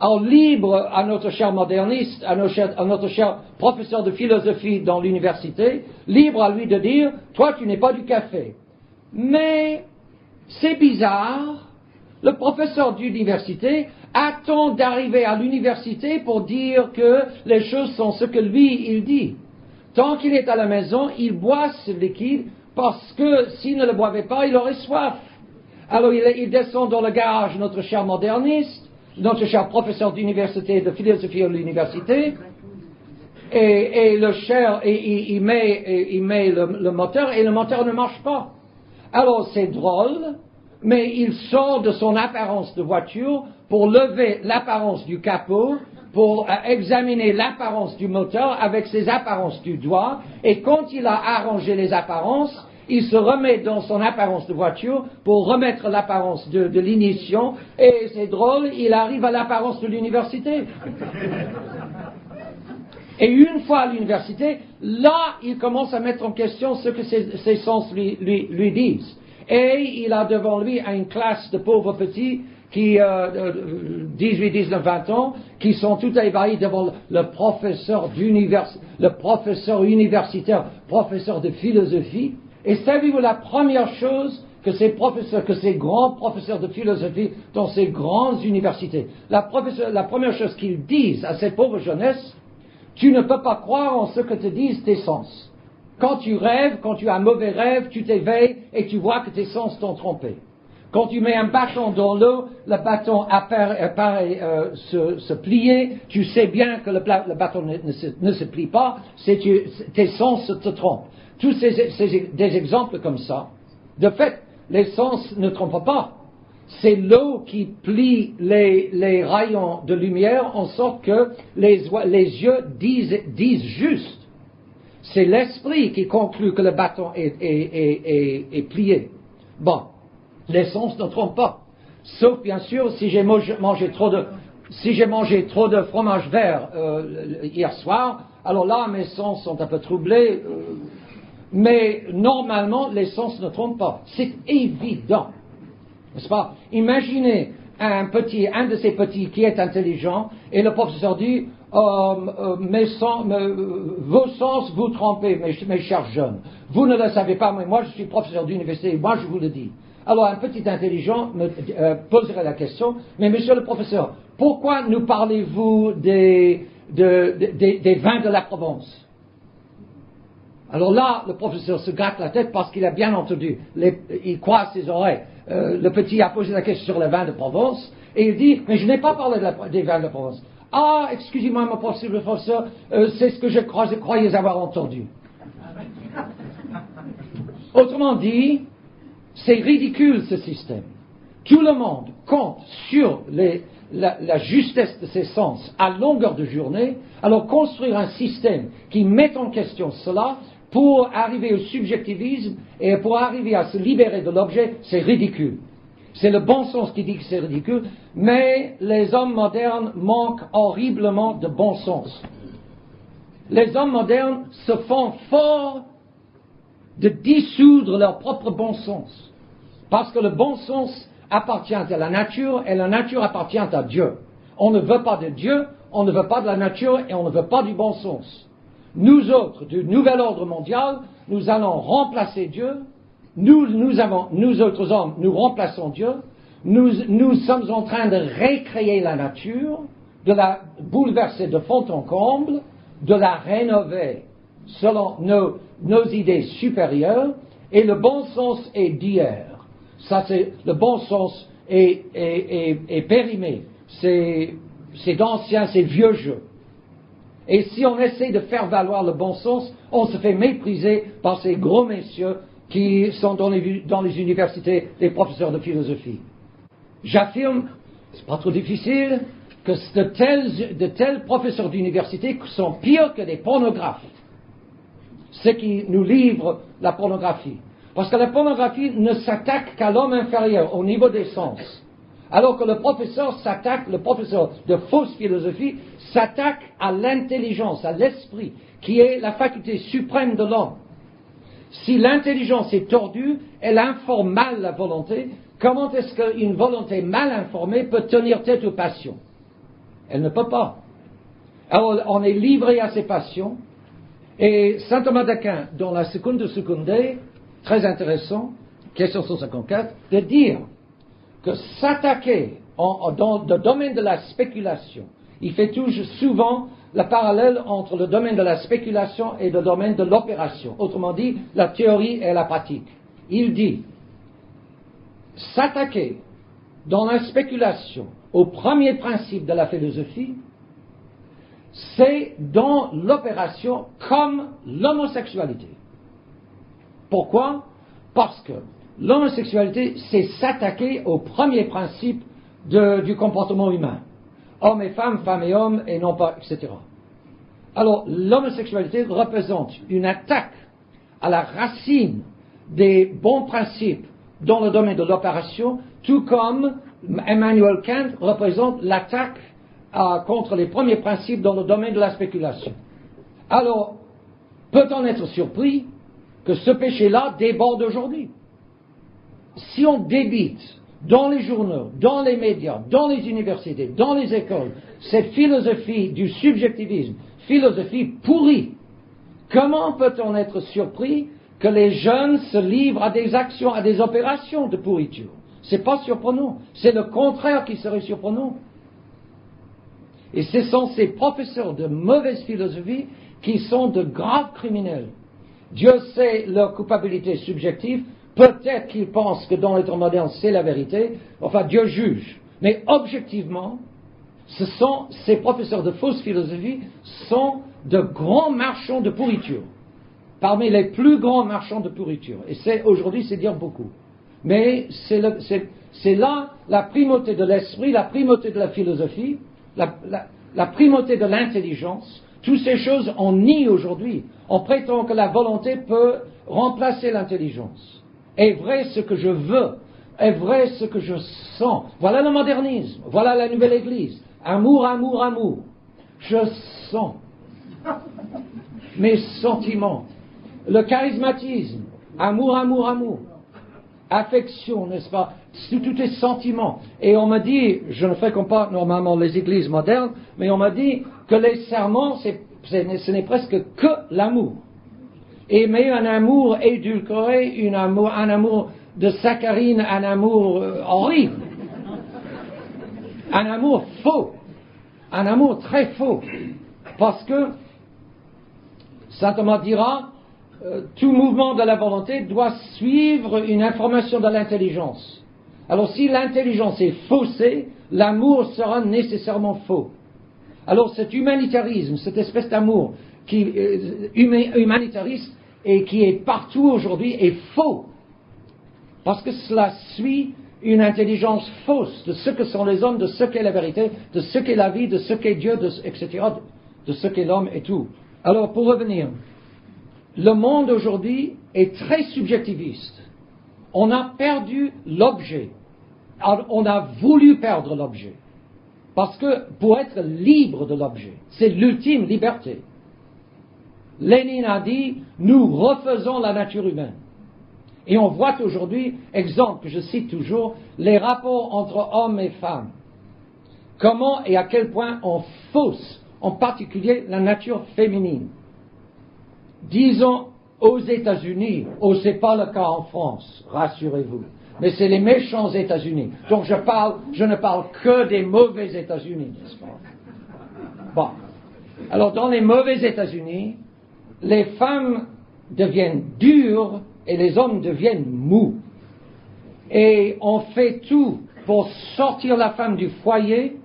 Alors libre à notre cher moderniste, à notre cher professeur de philosophie dans l'université, libre à lui de dire, toi tu n'es pas du café. Mais c'est bizarre, le professeur d'université attend d'arriver à l'université pour dire que les choses sont ce que lui il dit. Tant qu'il est à la maison, il boit ce liquide parce que s'il ne le boivait pas, il aurait soif. Alors il descend dans le garage, notre cher moderniste, notre cher professeur d'université de philosophie à l'université, et il met le moteur, et le moteur ne marche pas. Alors c'est drôle, mais il sort de son apparence de voiture pour lever l'apparence du capot, pour examiner l'apparence du moteur avec ses apparences du doigt, et quand il a arrangé les apparences, il se remet dans son apparence de voiture pour remettre l'apparence de l'ignition, et c'est drôle, il arrive à l'apparence de l'université. Et une fois à l'université, là, il commence à mettre en question ce que ses sens lui disent. Et il a devant lui une classe de pauvres petits qui, 18, 19, 20 ans, qui sont tout ébahis devant le professeur universitaire, professeur de philosophie. Et savez-vous la première chose que ces grands professeurs de philosophie dans ces grandes universités, la première chose qu'ils disent à cette pauvre jeunesse, Tu ne peux pas croire en ce que te disent tes sens. Quand tu rêves, quand tu as un mauvais rêve, tu t'éveilles et tu vois que tes sens t'ont trompé. Quand tu mets un bâton dans l'eau, le bâton apparaît se plier, tu sais bien que le bâton ne se plie pas, tes sens te trompent. Tous des exemples comme ça. De fait, les sens ne trompent pas. C'est l'eau qui plie les rayons de lumière en sorte que les yeux disent juste. C'est l'esprit qui conclut que le bâton est plié. Bon, les sens ne trompent pas. Sauf bien sûr si j'ai mangé trop de fromage vert hier soir, alors là mes sens sont un peu troublés. Mais normalement les sens ne trompent pas. C'est évident. N'est-ce pas? Imaginez un de ces petits qui est intelligent et le professeur dit vos sens vous trompez, mes chers jeunes. Vous ne le savez pas, mais moi je suis professeur d'université et moi je vous le dis. Alors un petit intelligent me poserait la question, mais monsieur le professeur, pourquoi nous parlez-vous des vins de la Provence? Alors là, le professeur se gratte la tête parce qu'il a bien entendu. Il croise ses oreilles. Le petit a posé la question sur les vins de Provence et il dit, mais je n'ai pas parlé des vins de Provence. Ah, excusez-moi, mon professeur, c'est ce que je croyais avoir entendu. Autrement dit, c'est ridicule ce système. Tout le monde compte sur la justesse de ses sens à longueur de journée. Alors construire un système qui met en question cela pour arriver au subjectivisme et pour arriver à se libérer de l'objet, c'est ridicule. C'est le bon sens qui dit que c'est ridicule, mais les hommes modernes manquent horriblement de bon sens. Les hommes modernes se font forts de dissoudre leur propre bon sens. Parce que le bon sens appartient à la nature et la nature appartient à Dieu. On ne veut pas de Dieu, on ne veut pas de la nature et on ne veut pas du bon sens. Nous autres, du nouvel ordre mondial, nous allons remplacer Dieu. Nous autres hommes, nous remplaçons Dieu. Nous sommes en train de récréer la nature, de la bouleverser de fond en comble, de la rénover selon nos idées supérieures, et le bon sens est d'hier. Ça, c'est le bon sens est périmé. C'est ancien, c'est vieux jeu. Et si on essaie de faire valoir le bon sens, on se fait mépriser par ces gros messieurs qui sont dans les universités des professeurs de philosophie. J'affirme, c'est pas trop difficile, que de tels professeurs d'université sont pires que des pornographes. Ceux qui nous livrent la pornographie. Parce que la pornographie ne s'attaque qu'à l'homme inférieur, au niveau des sens. Alors que le professeur de fausse philosophie s'attaque à l'intelligence, à l'esprit, qui est la faculté suprême de l'homme. Si l'intelligence est tordue, elle informe mal la volonté. Comment est-ce qu'une volonté mal informée peut tenir tête aux passions? Elle ne peut pas. Alors on est livré à ces passions. Et saint Thomas d'Aquin, dans la Secunda Secundae, très intéressant, question 154, de dire que s'attaquer dans le domaine de la spéculation, il fait souvent le parallèle entre le domaine de la spéculation et le domaine de l'opération. Autrement dit, la théorie et la pratique. Il dit, s'attaquer dans la spéculation au premier principe de la philosophie, c'est dans l'opération comme l'homosexualité. Pourquoi? Parce que l'homosexualité, c'est s'attaquer au premier principe du comportement humain. Hommes et femmes, femmes et hommes, et non pas, etc. Alors, l'homosexualité représente une attaque à la racine des bons principes dans le domaine de l'opération, tout comme Emmanuel Kant représente l'attaque contre les premiers principes dans le domaine de la spéculation. Alors, peut-on être surpris que ce péché-là déborde aujourd'hui? Si on débite dans les journaux, dans les médias, dans les universités, dans les écoles, cette philosophie du subjectivisme, philosophie pourrie, comment peut-on être surpris que les jeunes se livrent à des actions, à des opérations de pourriture? C'est pas surprenant. C'est le contraire qui serait surprenant. Et ce sont ces professeurs de mauvaise philosophie qui sont de graves criminels. Dieu sait leur culpabilité subjective. Peut-être qu'ils pensent que dans le temps moderne, c'est la vérité. Enfin, Dieu juge. Mais objectivement, ces professeurs de fausse philosophie sont de grands marchands de pourriture. Parmi les plus grands marchands de pourriture. Et aujourd'hui, c'est dire beaucoup. Mais c'est là la primauté de l'esprit, la primauté de la philosophie, la primauté de l'intelligence. Toutes ces choses, on nie aujourd'hui. On prétend que la volonté peut remplacer l'intelligence. Est vrai ce que je veux, est vrai ce que je sens. Voilà le modernisme, voilà la nouvelle Église. Amour, amour, amour. Je sens mes sentiments. Le charismatisme, amour, amour, amour. Affection, n'est-ce pas? Tout est sentiment. Et on m'a dit, je ne fréquente pas normalement les églises modernes, mais on m'a dit que les sermons, ce n'est presque que l'amour. Et mais un amour édulcoré, un amour de saccharine, un amour horrible. Un amour faux. Un amour très faux. Parce que, saint Thomas dira, tout mouvement de la volonté doit suivre une information de l'intelligence. Alors si l'intelligence est faussée, l'amour sera nécessairement faux. Alors cet humanitarisme, cette espèce d'amour humanitariste et qui est partout aujourd'hui est faux. Parce que cela suit une intelligence fausse de ce que sont les hommes, de ce qu'est la vérité, de ce qu'est la vie, de ce qu'est Dieu, etc., de ce qu'est l'homme et tout. Alors pour revenir, le monde aujourd'hui est très subjectiviste. On a perdu l'objet. On a voulu perdre l'objet. Parce que pour être libre de l'objet, c'est l'ultime liberté. Lénine a dit, nous refaisons la nature humaine. Et on voit aujourd'hui, exemple que je cite toujours, les rapports entre hommes et femmes. Comment et à quel point on fausse, en particulier la nature féminine. Disons aux États-Unis, c'est pas le cas en France, rassurez-vous, mais c'est les méchants États-Unis. Donc je ne parle que des mauvais États-Unis, n'est-ce pas? Bon. Alors dans les mauvais États-Unis, les femmes deviennent dures et les hommes deviennent mous. Et on fait tout pour sortir la femme du foyer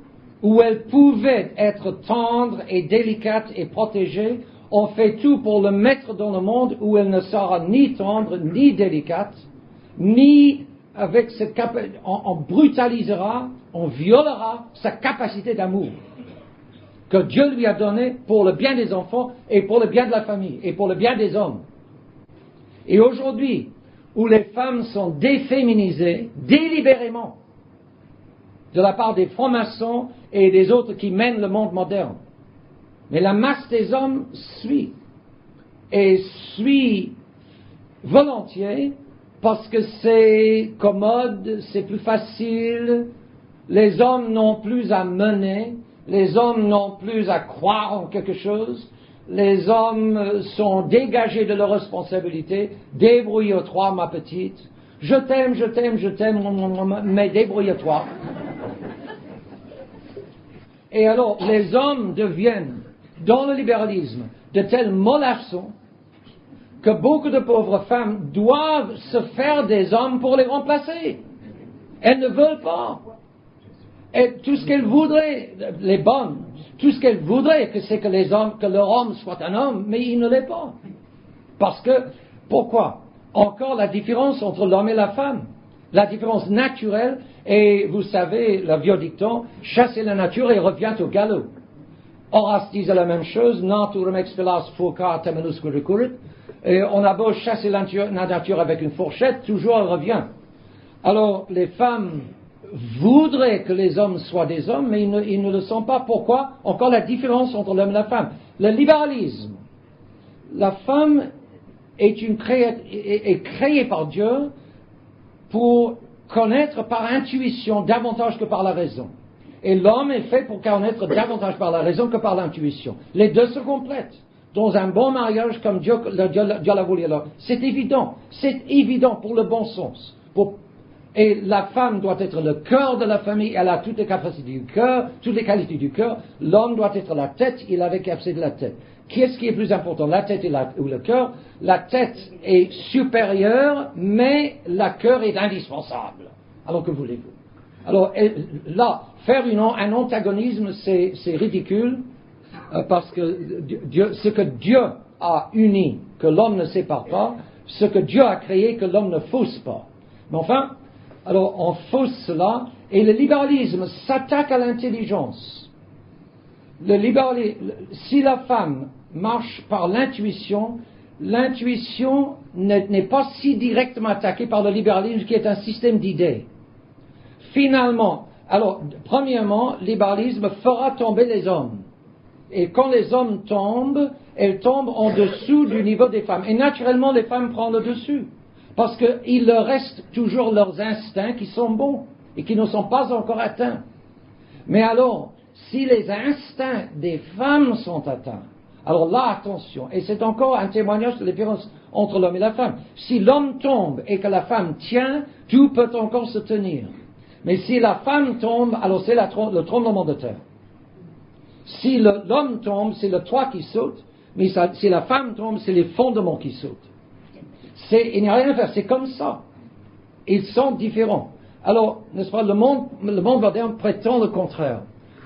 où elle pouvait être tendre et délicate et protégée. On fait tout pour le mettre dans le monde où elle ne sera ni tendre, ni délicate, ni avec cette capacité, on brutalisera, on violera sa capacité d'amour que Dieu lui a donnée pour le bien des enfants et pour le bien de la famille et pour le bien des hommes. Et aujourd'hui, où les femmes sont déféminisées délibérément de la part des francs-maçons et des autres qui mènent le monde moderne, mais la masse des hommes suit, et suit volontiers, parce que c'est commode, c'est plus facile, les hommes n'ont plus à mener, les hommes n'ont plus à croire en quelque chose, les hommes sont dégagés de leurs responsabilités, débrouille-toi ma petite, je t'aime, mais débrouille-toi. Et alors, les hommes deviennent, dans le libéralisme, de tels mollassons que beaucoup de pauvres femmes doivent se faire des hommes pour les remplacer. Elles ne veulent pas. Et tout ce qu'elles voudraient, les bonnes, tout ce qu'elles voudraient, c'est que leur homme soit un homme, mais il ne l'est pas. Parce que, pourquoi? Encore la différence entre l'homme et la femme. La différence naturelle, et vous savez, le vieux dicton, chasser la nature et revient au galop. Horace disait la même chose, naturam expellas furca temenusque recurrit, et on a beau chasser la nature avec une fourchette, toujours elle revient. Alors, les femmes voudraient que les hommes soient des hommes, mais ils ne le sont pas. Pourquoi? Encore la différence entre l'homme et la femme. Le libéralisme. La femme est créée par Dieu pour connaître par intuition davantage que par la raison. Et l'homme est fait pour connaître davantage par la raison que par l'intuition. Les deux se complètent. Dans un bon mariage comme Dieu l'a voulu. Alors, c'est évident pour le bon sens. Et la femme doit être le cœur de la famille, elle a toutes les capacités du cœur, toutes les qualités du cœur. L'homme doit être la tête, il a les capacités de la tête. Qu'est-ce qui est plus important, la tête ou le cœur? La tête est supérieure, mais le cœur est indispensable. Alors que voulez-vous? Alors là, faire un antagonisme, c'est ridicule, parce que ce que Dieu a uni, que l'homme ne sépare pas, ce que Dieu a créé, que l'homme ne fausse pas. Mais enfin, alors on fausse cela, et le libéralisme s'attaque à l'intelligence. Si la femme marche par l'intuition, l'intuition n'est pas si directement attaquée par le libéralisme qui est un système d'idées. Finalement, alors, premièrement, le libéralisme fera tomber les hommes. Et quand les hommes tombent, elles tombent en dessous du niveau des femmes. Et naturellement, les femmes prennent le dessus. Parce qu'il leur reste toujours leurs instincts qui sont bons et qui ne sont pas encore atteints. Mais alors, si les instincts des femmes sont atteints, alors là, attention, et c'est encore un témoignage de la différence entre l'homme et la femme. Si l'homme tombe et que la femme tient, tout peut encore se tenir. Mais si la femme tombe, alors c'est le tremblement de terre. Si l'homme tombe, c'est le toit qui saute, mais si la femme tombe, c'est les fondements qui sautent. Il n'y a rien à faire, c'est comme ça. Ils sont différents. Alors, n'est-ce pas, le monde moderne prétend le contraire.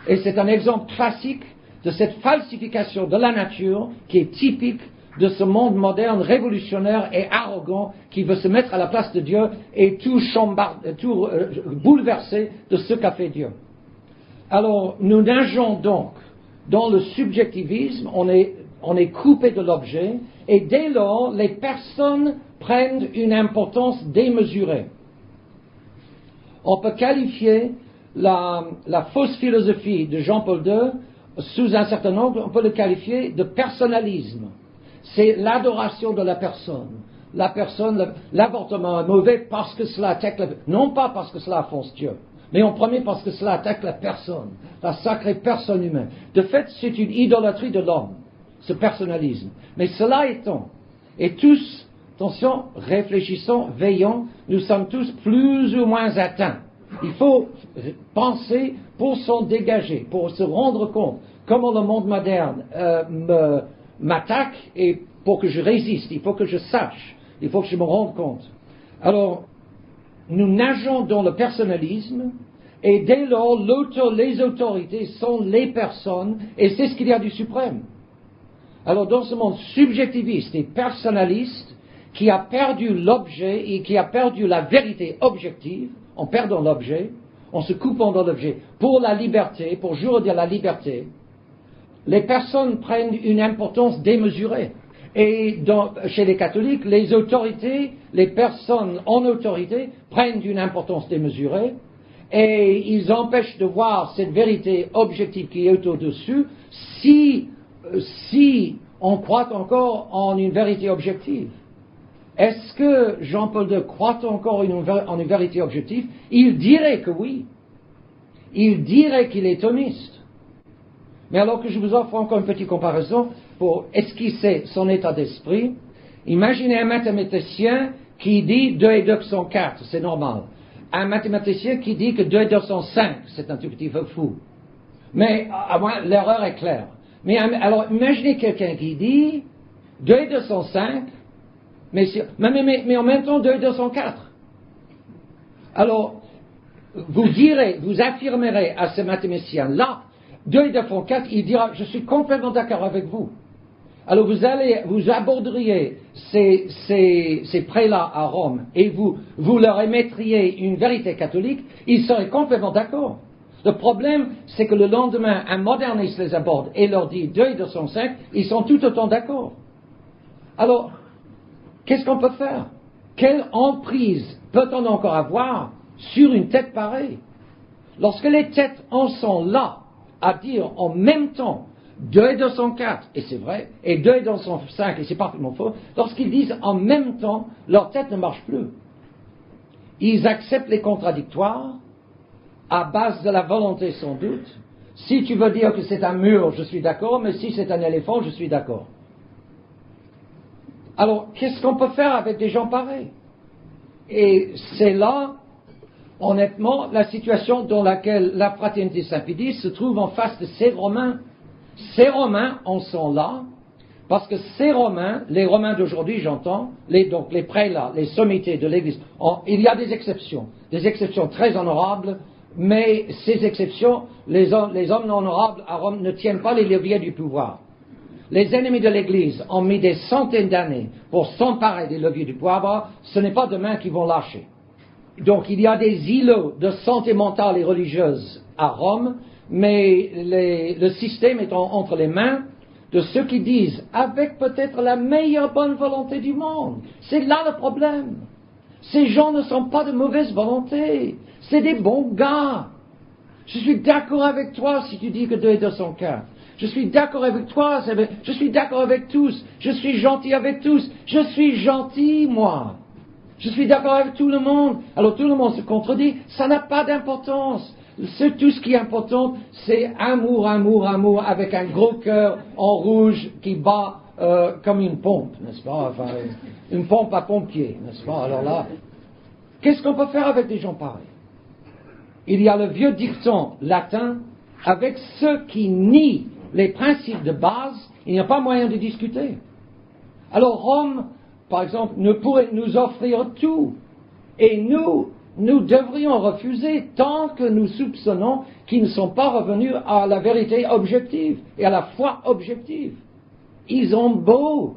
Et c'est un exemple classique de cette falsification de la nature qui est typique de ce monde moderne révolutionnaire et arrogant qui veut se mettre à la place de Dieu et tout bouleverser de ce qu'a fait Dieu. Alors, nous nageons donc dans le subjectivisme, on est coupé de l'objet, et dès lors, les personnes prennent une importance démesurée. On peut qualifier la fausse philosophie de Jean-Paul II sous un certain angle, on peut le qualifier de personnalisme. C'est l'adoration de la personne. La personne, l'avortement est mauvais parce que cela attaque non pas parce que cela offense Dieu, mais en premier parce que cela attaque la personne, la sacrée personne humaine. De fait, c'est une idolâtrie de l'homme, ce personnalisme. Mais cela étant, et tous, attention, réfléchissons, veillons, nous sommes tous plus ou moins atteints. Il faut penser pour s'en dégager, pour se rendre compte comment le monde moderne m'attaque et pour que je résiste, il faut que je sache, il faut que je me rende compte. Alors, nous nageons dans le personnalisme et dès lors, les autorités sont les personnes et c'est ce qu'il y a du suprême. Alors, dans ce monde subjectiviste et personnaliste qui a perdu l'objet et qui a perdu la vérité objective, en perdant l'objet, en se coupant dans l'objet, pour la liberté, pour jurer de la liberté, les personnes prennent une importance démesurée. Et chez les catholiques, les autorités, les personnes en autorité prennent une importance démesurée et ils empêchent de voir cette vérité objective qui est au-dessus si on croit encore en une vérité objective. Est-ce que Jean-Paul II croit encore en une vérité objective? Il dirait que oui. Il dirait qu'il est thomiste. Mais alors que je vous offre encore une petite comparaison pour esquisser son état d'esprit, imaginez un mathématicien qui dit 2 et 2 sont 4, c'est normal. Un mathématicien qui dit que 2 et 2 sont 5, c'est un tout petit peu fou. Mais à moins, l'erreur est claire. Mais alors imaginez quelqu'un qui dit 2 et 2 sont 5, mais en même temps 2 et 2 sont 4. Alors, vous affirmerez à ce mathématicien-là, 2 et 2 font 4, il dira, je suis complètement d'accord avec vous. Alors vous aborderiez ces prélats à Rome et vous leur émettriez une vérité catholique, ils seraient complètement d'accord. Le problème, c'est que le lendemain, un moderniste les aborde et leur dit 2 et 2 sont 5, ils sont tout autant d'accord. Alors, qu'est-ce qu'on peut faire? Quelle emprise peut-on encore avoir sur une tête pareille? Lorsque les têtes en sont là, à dire en même temps 2 et 2 sont 4, et c'est vrai, et 2 et 2 sont 5, et c'est parfaitement faux, lorsqu'ils disent en même temps, leur tête ne marche plus. Ils acceptent les contradictoires, à base de la volonté sans doute. Si tu veux dire que c'est un mur, je suis d'accord, mais si c'est un éléphant, je suis d'accord. Alors, qu'est-ce qu'on peut faire avec des gens pareils? Et c'est là honnêtement, la situation dans laquelle la fraternité Saint-Pédis se trouve en face de ces Romains. Ces Romains en sont là, parce que ces Romains, les Romains d'aujourd'hui, j'entends, donc les prélats, les sommités de l'Église, il y a des exceptions très honorables, mais ces exceptions, les hommes non honorables à Rome ne tiennent pas les leviers du pouvoir. Les ennemis de l'Église ont mis des centaines d'années pour s'emparer des leviers du pouvoir, ce n'est pas demain qu'ils vont lâcher. Donc il y a des îlots de santé mentale et religieuse à Rome, mais le système est entre les mains de ceux qui disent, avec peut-être la meilleure bonne volonté du monde. C'est là le problème. Ces gens ne sont pas de mauvaise volonté. C'est des bons gars. Je suis d'accord avec toi si tu dis que 2 et 2 sont 4. Je suis d'accord avec toi, je suis d'accord avec tous. Je suis gentil avec tous. Je suis gentil, moi. Je suis d'accord avec tout le monde. Alors tout le monde se contredit. Ça n'a pas d'importance. Tout ce qui est important, c'est amour, amour, amour, avec un gros cœur en rouge qui bat comme une pompe, n'est-ce pas? Enfin, une pompe à pompier, n'est-ce pas? Alors là, qu'est-ce qu'on peut faire avec des gens pareils? Il y a le vieux dicton latin, avec ceux qui nient les principes de base, il n'y a pas moyen de discuter. Alors Rome, par exemple, ne pourrait nous offrir tout, et nous devrions refuser tant que nous soupçonnons qu'ils ne sont pas revenus à la vérité objective et à la foi objective. Ils ont beau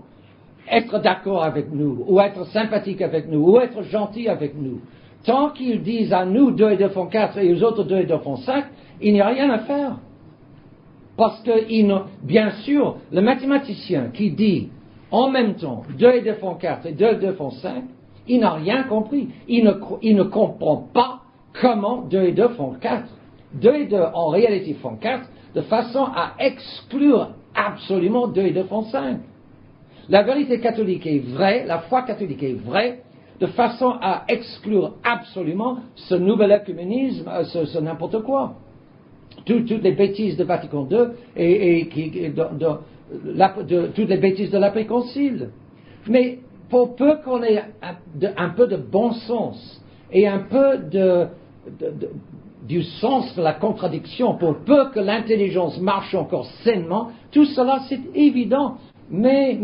être d'accord avec nous, ou être sympathiques avec nous, ou être gentils avec nous. Tant qu'ils disent à nous 2 et 2 font 4 et aux autres 2 et 2 font 5, il n'y a rien à faire. Parce que, bien sûr, le mathématicien qui dit en même temps 2 et 2 font 4 et 2 et 2 font 5, il n'a rien compris. Il ne comprend pas comment 2 et 2 font 4. 2 et 2 en réalité font 4 de façon à exclure absolument 2 et 2 font 5. La vérité catholique est vraie, la foi catholique est vraie, de façon à exclure absolument ce nouvel œcuménisme, ce n'importe quoi. Toutes les bêtises de Vatican II et toutes les bêtises de l'après-concile. Mais pour peu qu'on ait un peu de bon sens et un peu du sens de la contradiction, pour peu que l'intelligence marche encore sainement, tout cela c'est évident. Mais,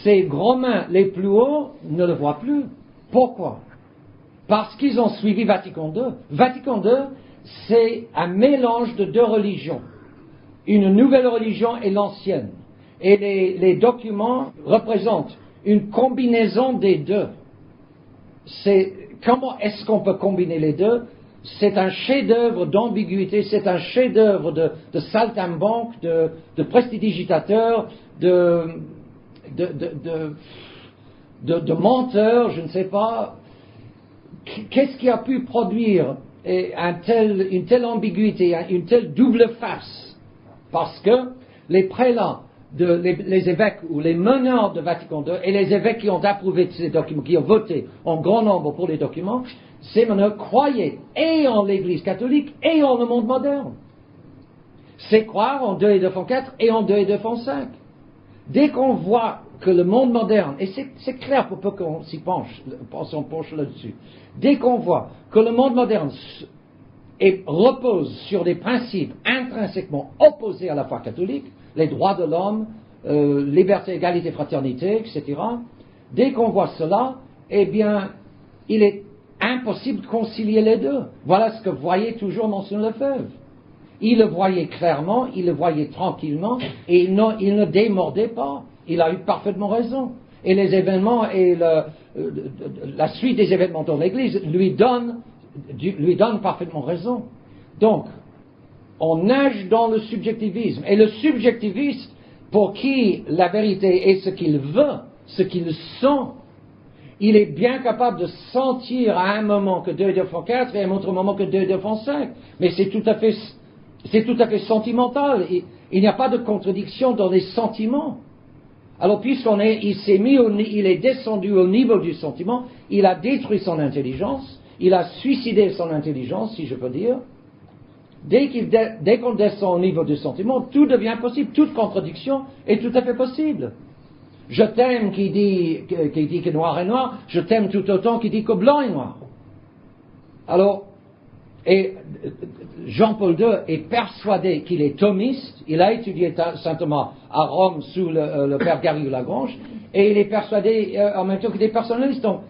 ces gros mains les plus hauts ne le voient plus. Pourquoi? Parce qu'ils ont suivi Vatican II. Vatican II, c'est un mélange de 2 religions. Une nouvelle religion et l'ancienne. Et les documents représentent une combinaison des deux. Comment est-ce qu'on peut combiner les deux? C'est un chef-d'œuvre d'ambiguïté, c'est un chef-d'œuvre de saltimbanque, de prestidigitateur, de menteur, je ne sais pas. Qu'est-ce qui a pu produire une telle ambiguïté, une telle double face? Parce que les prélats, les évêques ou les meneurs de Vatican II et les évêques qui ont approuvé ces documents, qui ont voté en grand nombre pour les documents, ces meneurs croyaient et en l'Église catholique et en le monde moderne. C'est croire en 2 et 2 font 4 et en 2 et 2 font 5. Dès qu'on voit que le monde moderne, et c'est clair pour peu qu'on s'y penche, on penche là-dessus, dès qu'on voit que le monde moderne repose sur des principes intrinsèquement opposés à la foi catholique, les droits de l'homme, liberté, égalité, fraternité, etc., dès qu'on voit cela, eh bien, il est impossible de concilier les deux. Voilà ce que voyait toujours Monseigneur Lefebvre. Il le voyait clairement, il le voyait tranquillement, et il ne démordait pas. Il a eu parfaitement raison. Et les événements et la suite des événements dans l'Église lui donnent parfaitement raison. Donc, on nage dans le subjectivisme. Et le subjectiviste, pour qui la vérité est ce qu'il veut, ce qu'il sent, il est bien capable de sentir à un moment que 2 et 2 font 4 et à un autre moment que 2 et 2 font 5. Mais c'est tout à fait sentimental. Il n'y a pas de contradiction dans les sentiments. Alors il est descendu au niveau du sentiment, il a détruit son intelligence, il a suicidé son intelligence, si je peux dire. Dès qu'on descend au niveau du sentiment, tout devient possible, toute contradiction est tout à fait possible. Je t'aime qui dit que noir est noir, je t'aime tout autant qui dit que blanc est noir. Alors, et Jean-Paul II est persuadé qu'il est thomiste. Il a étudié Saint Thomas à Rome sous le père Garrigou-Lagrange, et il est persuadé en même temps qu'il est personnaliste. Donc,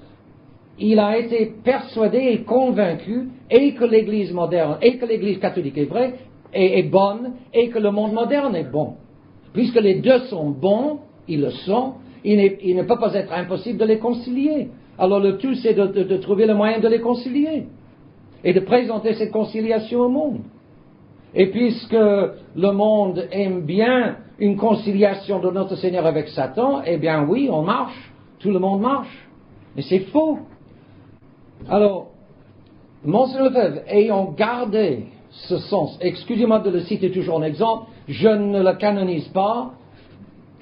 il a été persuadé et convaincu et que l'Église moderne, et que l'Église catholique est vraie, est bonne, et que le monde moderne est bon. Puisque les deux sont bons, ils le sont, il ne peut pas être impossible de les concilier. Alors le tout, c'est de trouver le moyen de les concilier et de présenter cette conciliation au monde. Et puisque le monde aime bien une conciliation de notre Seigneur avec Satan, eh bien oui, on marche, tout le monde marche. Mais c'est faux. Alors, Monseigneur Lefebvre, ayant gardé ce sens, excusez-moi de le citer toujours en exemple, je ne le canonise pas,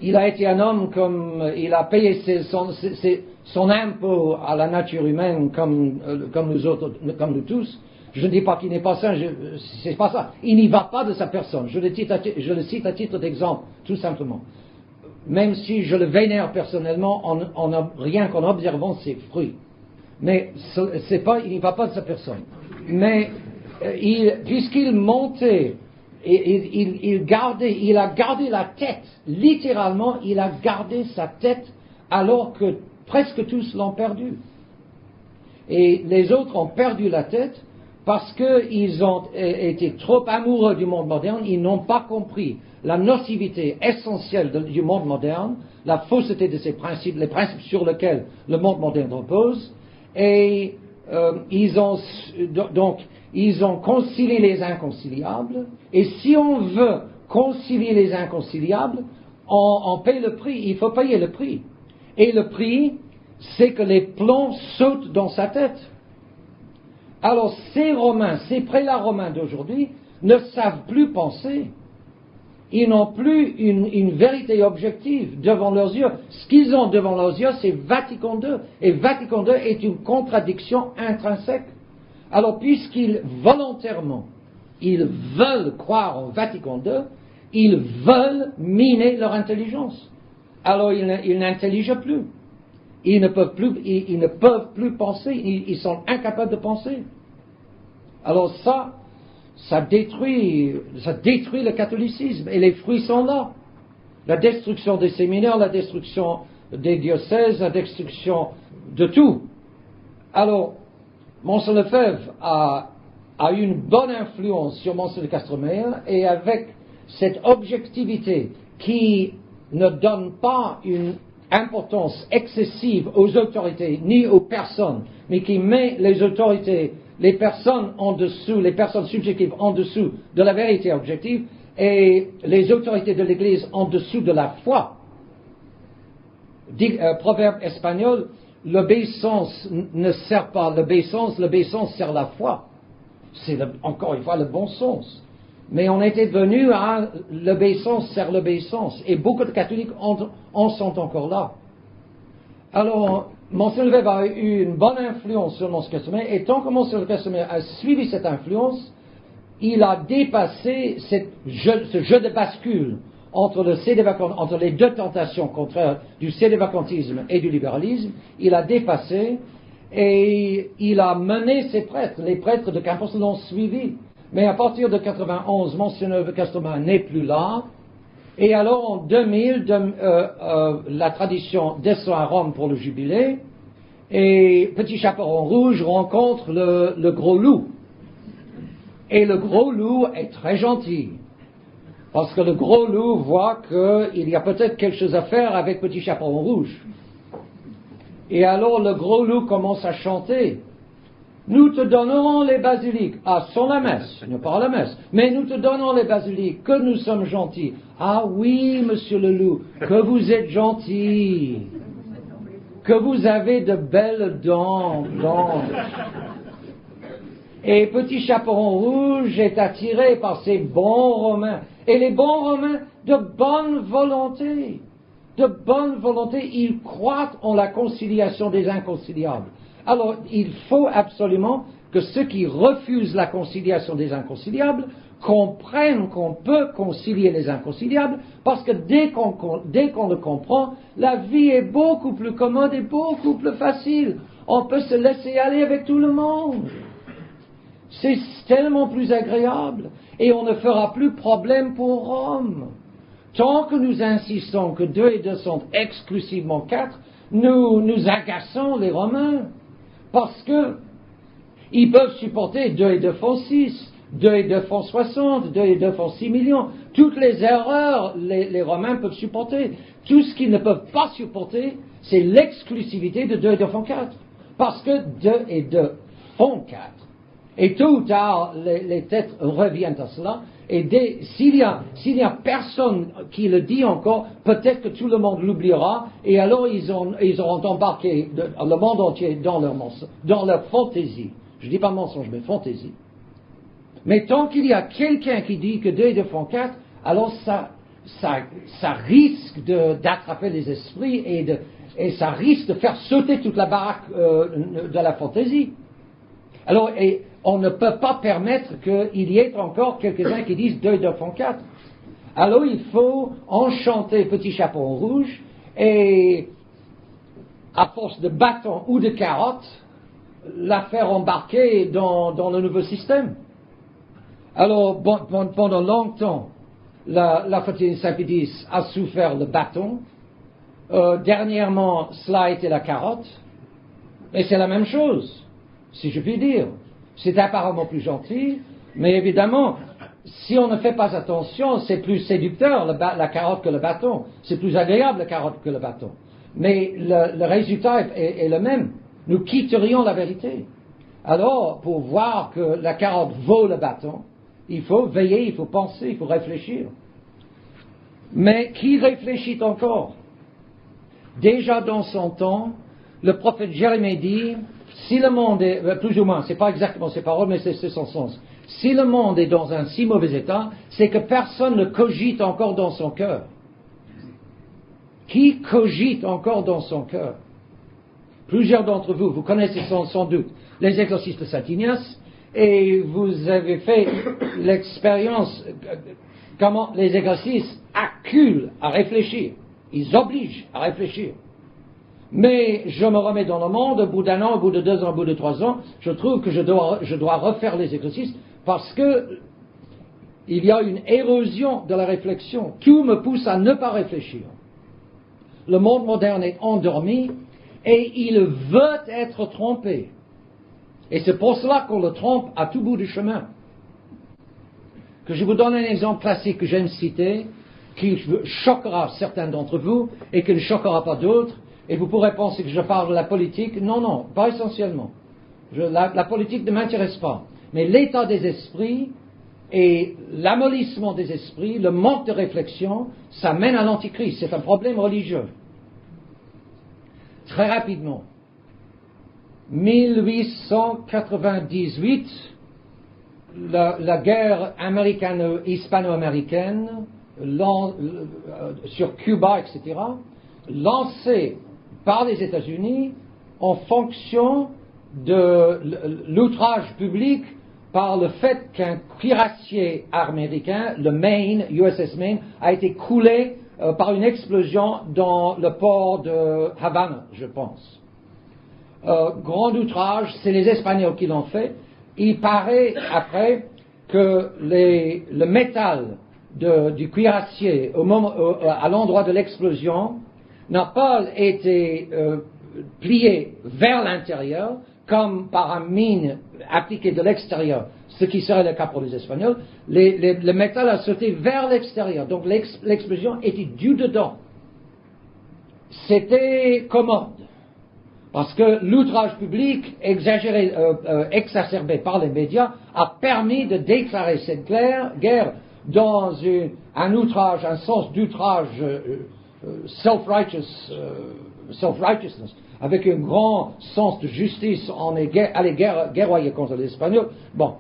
il a été un homme comme, il a payé son impôt à la nature humaine comme nous autres, comme nous tous. Je ne dis pas qu'il n'est pas saint, c'est pas ça. Il n'y va pas de sa personne. Je le cite à titre d'exemple, tout simplement. Même si je le vénère personnellement, rien qu'en observant ses fruits. Mais il n'y va pas de sa personne. Mais puisqu'il montait, il a gardé la tête, littéralement, il a gardé sa tête alors que presque tous l'ont perdu. Et les autres ont perdu la tête parce qu'ils ont été trop amoureux du monde moderne, ils n'ont pas compris la nocivité essentielle du monde moderne, la fausseté de ses principes, les principes sur lesquels le monde moderne repose, et ils ont concilié les inconciliables, et si on veut concilier les inconciliables, on paye le prix, il faut payer le prix. Et le prix, c'est que les plombs sautent dans sa tête. Alors ces Romains, ces prélats romains d'aujourd'hui ne savent plus penser. Ils n'ont plus une vérité objective devant leurs yeux. Ce qu'ils ont devant leurs yeux, c'est Vatican II. Et Vatican II est une contradiction intrinsèque. Alors, puisqu'ils volontairement, ils veulent croire en Vatican II, ils veulent miner leur intelligence. Alors, ils n'intelligent plus. Ils ne peuvent plus penser. Ils sont incapables de penser. Alors ça détruit le catholicisme. Et les fruits sont là. La destruction des séminaires, la destruction des diocèses, la destruction de tout. Alors, Monseigneur Lefebvre a eu une bonne influence sur Monseigneur Castremer, et avec cette objectivité qui ne donne pas une importance excessive aux autorités ni aux personnes, mais qui met les autorités, les personnes en dessous, les personnes subjectives en dessous de la vérité objective, et les autorités de l'Église en dessous de la foi. Proverbe espagnol, l'obéissance ne sert pas l'obéissance sert la foi. C'est encore une fois le bon sens. Mais on était venu à l'obéissance sert l'obéissance. Et beaucoup de catholiques en sont encore là. Alors, Monseigneur Lefebvre a eu une bonne influence sur Monseigneur Castremer, et tant que Monseigneur Castremer a suivi cette influence, il a dépassé ce jeu de bascule entre les deux tentations contraires du sédévacantisme et du libéralisme. Il a dépassé, et il a mené ses prêtres. Les prêtres de Campos l'ont suivi. Mais à partir de 91, Monseigneur Castremer n'est plus là. Et alors en 2000, la tradition descend à Rome pour le jubilé, et Petit Chaperon Rouge rencontre le gros loup. Et le gros loup est très gentil, parce que le gros loup voit qu'il y a peut-être quelque chose à faire avec Petit Chaperon Rouge. Et alors le gros loup commence à chanter. Nous te donnerons les basiliques. Ah, sans la messe, ne pas à la messe. Mais nous te donnons les basiliques, que nous sommes gentils. Ah oui, monsieur le loup, que vous êtes gentil. Que vous avez de belles dents blanches. Et Petit Chaperon Rouge est attiré par ces bons Romains. Et les bons Romains, de bonne volonté. De bonne volonté, ils croient en la conciliation des inconciliables. Alors, il faut absolument que ceux qui refusent la conciliation des inconciliables comprennent qu'on peut concilier les inconciliables, parce que dès qu'on le comprend, la vie est beaucoup plus commode et beaucoup plus facile. On peut se laisser aller avec tout le monde. C'est tellement plus agréable et on ne fera plus problème pour Rome. Tant que nous insistons que 2 et 2 sont exclusivement 4, nous agaçons les Romains. Parce que ils peuvent supporter 2 et 2 font 6, 2 et 2 font 60, 2 et 2 font 6 millions. Toutes les erreurs, les Romains peuvent supporter. Tout ce qu'ils ne peuvent pas supporter, c'est l'exclusivité de 2 et 2 font 4. Parce que 2 et 2 font 4. Et tôt ou tard, les têtes reviennent à cela. Et s'il y a personne qui le dit encore, peut-être que tout le monde l'oubliera. Et alors ils auront embarqué le monde entier dans leur fantaisie. Je dis pas mensonge, mais fantaisie. Mais tant qu'il y a quelqu'un qui dit que 2 et 2 font 4, alors ça risque d'attraper les esprits et ça risque de faire sauter toute la baraque de la fantaisie. Alors, et on ne peut pas permettre qu'il y ait encore quelques-uns qui disent 2 et 2 font 4. Alors il faut enchanter Petit Chaperon Rouge et, à force de bâtons ou de carottes, la faire embarquer dans le nouveau système. Alors, pendant longtemps, la fraternité Saint-Pédis a souffert le bâton. Dernièrement, cela a été la carotte. Mais c'est la même chose, si je puis dire. C'est apparemment plus gentil, mais évidemment, si on ne fait pas attention, c'est plus séducteur la carotte que le bâton. C'est plus agréable la carotte que le bâton. Mais le résultat est le même. Nous quitterions la vérité. Alors, pour voir que la carotte vaut le bâton, il faut veiller, il faut penser, il faut réfléchir. Mais qui réfléchit encore? Déjà dans son temps, le prophète Jérémie dit, si le monde est, plus ou moins, c'est pas exactement ses paroles, mais c'est son sens. Si le monde est dans un si mauvais état, c'est que personne ne cogite encore dans son cœur. Qui cogite encore dans son cœur? Plusieurs d'entre vous, vous connaissez sans doute les exercices de Saint Ignace, et vous avez fait l'expérience comment les exercices acculent à réfléchir. Ils obligent à réfléchir. Mais je me remets dans le monde, au bout d'un an, au bout de 2 ans, au bout de 3 ans, je trouve que je dois refaire les exercices parce que il y a une érosion de la réflexion. Tout me pousse à ne pas réfléchir. Le monde moderne est endormi et il veut être trompé. Et c'est pour cela qu'on le trompe à tout bout du chemin. Que je vous donne un exemple classique que j'aime citer, qui choquera certains d'entre vous et qui ne choquera pas d'autres. Et vous pourrez penser que je parle de la politique. Non, pas essentiellement. La politique ne m'intéresse pas. Mais l'état des esprits et l'amollissement des esprits, le manque de réflexion, ça mène à l'antichrist. C'est un problème religieux. Très rapidement. 1898, la guerre américano-hispano-américaine, sur Cuba, etc., lancée par les États-Unis en fonction de l'outrage public par le fait qu'un cuirassier américain, le Maine, USS Maine, a été coulé par une explosion dans le port de Havane, je pense. Grand outrage, c'est les Espagnols qui l'ont fait. Il paraît après que le métal du cuirassier à l'endroit de l'explosion n'a pas été plié vers l'intérieur comme par un mine appliqué de l'extérieur, ce qui serait le cas pour les Espagnols. Le métal a sauté vers l'extérieur, donc l'explosion était du dedans. C'était commode, parce que l'outrage public exagéré, exacerbé par les médias a permis de déclarer cette guerre dans un outrage, un sens d'outrage self-righteousness, avec un grand sens de justice, on est allé guerroyer contre les Espagnols. Bon,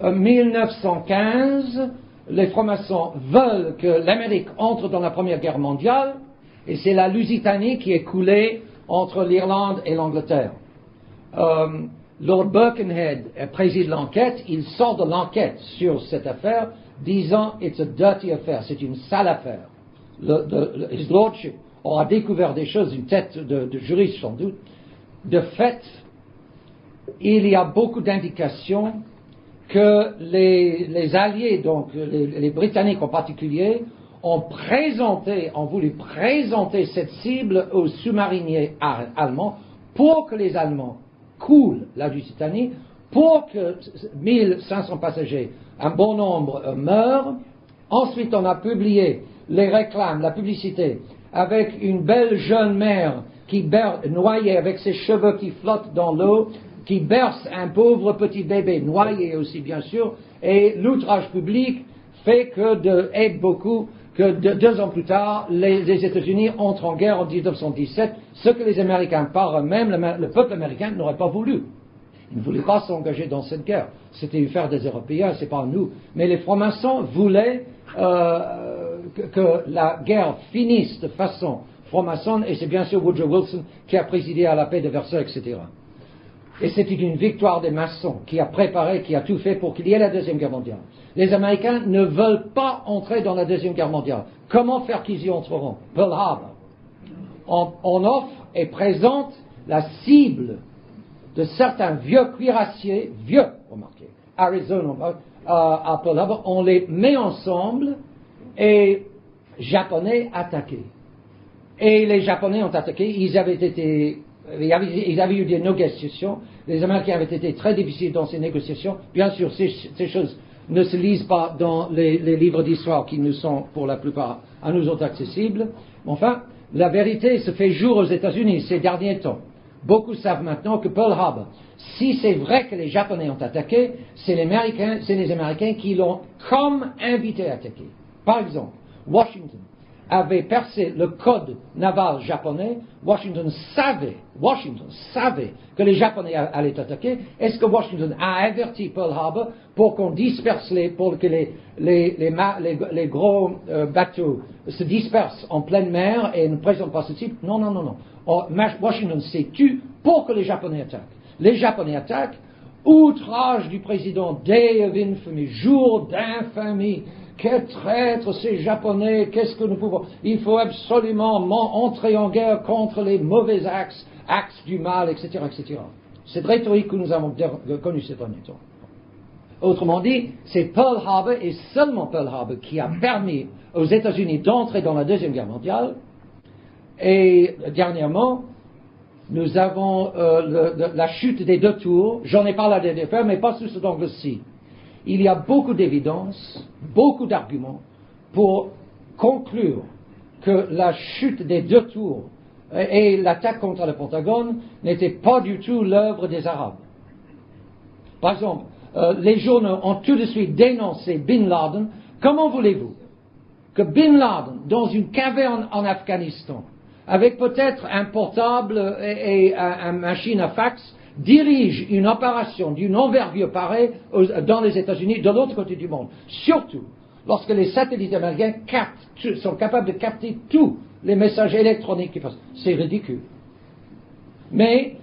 en 1915, les francs-maçons veulent que l'Amérique entre dans la Première Guerre mondiale, et c'est la Lusitanie qui est coulée entre l'Irlande et l'Angleterre. Lord Birkenhead préside l'enquête, il sort de l'enquête sur cette affaire, disant « It's a dirty affair », c'est une sale affaire. His Lordship aura découvert des choses, une tête de juriste sans doute. De fait, il y a beaucoup d'indications que les alliés, donc les Britanniques en particulier, ont voulu présenter cette cible aux sous-mariniers allemands pour que les Allemands coulent la Lusitanie, pour que 1500 passagers, un bon nombre, meurent. Ensuite, on a publié les réclames, la publicité, avec une belle jeune mère qui noyée avec ses cheveux qui flottent dans l'eau, qui berce un pauvre petit bébé noyé aussi, bien sûr, et l'outrage public fait aide beaucoup que 2 ans plus tard, les États-Unis entrent en guerre en 1917, ce que les Américains, par eux-mêmes, le peuple américain n'aurait pas voulu. Ils ne voulaient pas s'engager dans cette guerre. C'était une affaire des Européens, c'est pas nous. Mais les francs-maçons voulaient que la guerre finisse de façon franc-maçonne, et c'est bien sûr Woodrow Wilson qui a présidé à la paix de Versailles, etc. Et c'était une victoire des maçons qui a préparé, qui a tout fait pour qu'il y ait la Deuxième Guerre mondiale. Les Américains ne veulent pas entrer dans la Deuxième Guerre mondiale. Comment faire qu'ils y entreront? Pearl Harbor. On offre et présente la cible de certains vieux cuirassiers, remarquez, Arizona, à Pearl Harbor, on les met ensemble et Japonais attaqués. Et les Japonais ont attaqué, il y avait eu des négociations, les Américains avaient été très difficiles dans ces négociations. Bien sûr, ces choses ne se lisent pas dans les livres d'histoire qui nous sont, pour la plupart, à nous autres accessibles. Enfin, la vérité se fait jour aux États-Unis ces derniers temps. Beaucoup savent maintenant que Pearl Harbor, si c'est vrai que les Japonais ont attaqué, c'est les Américains qui l'ont comme invité à attaquer. Par exemple, Washington avait percé le code naval japonais. Washington savait que les Japonais allaient attaquer. Est-ce que Washington a averti Pearl Harbor pour qu'on disperse pour que les gros bateaux se dispersent en pleine mer et ne présentent pas ce type? Non. Washington s'est tu pour que les Japonais attaquent. Les Japonais attaquent, outrage du président, day of infamy, jour d'infamie. Quel traître ces Japonais, qu'est-ce que nous pouvons... Il faut absolument entrer en guerre contre les mauvais axes du mal, etc., etc. Cette rhétorique que nous avons connue ces derniers temps. Autrement dit, c'est Pearl Harbor et seulement Pearl Harbor qui a permis aux États-Unis d'entrer dans la Deuxième Guerre mondiale. Et dernièrement, nous avons la chute des 2 tours. J'en ai parlé à la dernière fois, mais pas sous cet angle-ci. Il y a beaucoup d'évidences, beaucoup d'arguments pour conclure que la chute des 2 tours et l'attaque contre le Pentagone n'était pas du tout l'œuvre des Arabes. Par exemple, les journaux ont tout de suite dénoncé Bin Laden. Comment voulez-vous que Bin Laden, dans une caverne en Afghanistan, avec peut-être un portable et une machine à fax, dirige une opération d'une envergure pareille dans les États-Unis, de l'autre côté du monde. Surtout lorsque les satellites américains sont capables de capter tous les messages électroniques qui passent. C'est ridicule. Mais,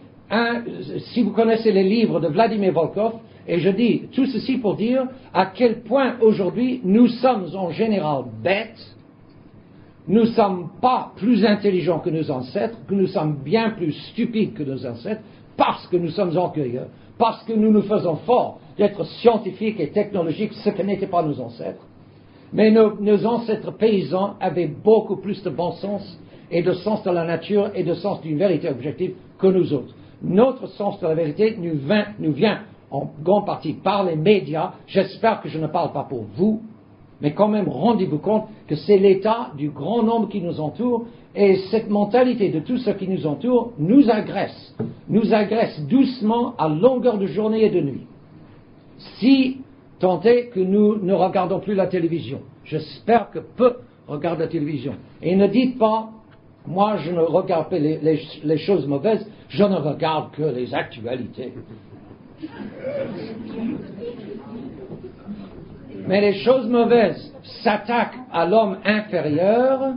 si vous connaissez les livres de Vladimir Volkov, et je dis tout ceci pour dire à quel point aujourd'hui nous sommes en général bêtes, nous ne sommes pas plus intelligents que nos ancêtres, que nous sommes bien plus stupides que nos ancêtres, parce que nous sommes orgueilleux, parce que nous nous faisons forts d'être scientifiques et technologiques, ce que n'étaient pas nos ancêtres. Mais nos ancêtres paysans avaient beaucoup plus de bon sens et de sens de la nature et de sens d'une vérité objective que nous autres. Notre sens de la vérité nous vient en grande partie par les médias. J'espère que je ne parle pas pour vous, mais quand même rendez-vous compte que c'est l'état du grand nombre qui nous entoure, et cette mentalité de tout ce qui nous entoure nous agresse doucement à longueur de journée et de nuit. Si tant est que nous ne regardons plus la télévision. J'espère que peu regardent la télévision. Et ne dites pas, moi je ne regarde pas les choses mauvaises, je ne regarde que les actualités. Mais les choses mauvaises s'attaquent à l'homme inférieur.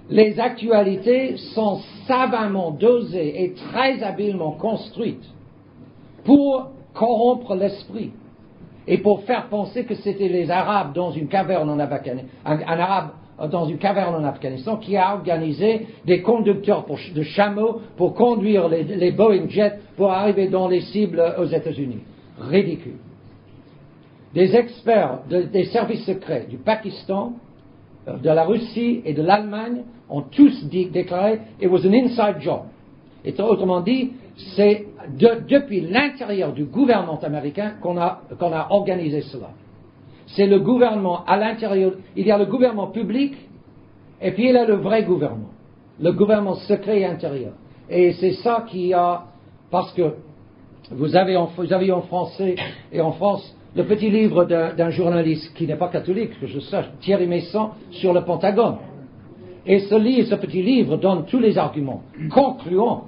Les actualités sont savamment dosées et très habilement construites pour corrompre l'esprit et pour faire penser que c'était les Arabes dans une caverne en Afghanistan, un Arabe dans une caverne en Afghanistan qui a organisé des conducteurs de chameaux pour conduire les Boeing Jets pour arriver dans les cibles aux États-Unis. Ridicule. des experts des services secrets du Pakistan, de la Russie et de l'Allemagne ont tous déclaré « it was an inside job ». Et autrement dit, c'est depuis l'intérieur du gouvernement américain qu'on a organisé cela. C'est le gouvernement à l'intérieur, il y a le gouvernement public et puis il y a le vrai gouvernement, le gouvernement secret et intérieur. Et c'est ça qui a, parce que vous avez en français et en France le petit livre d'un journaliste qui n'est pas catholique, que je sache, Thierry Meyssan, sur le Pentagone. Et ce petit livre donne tous les arguments, concluant,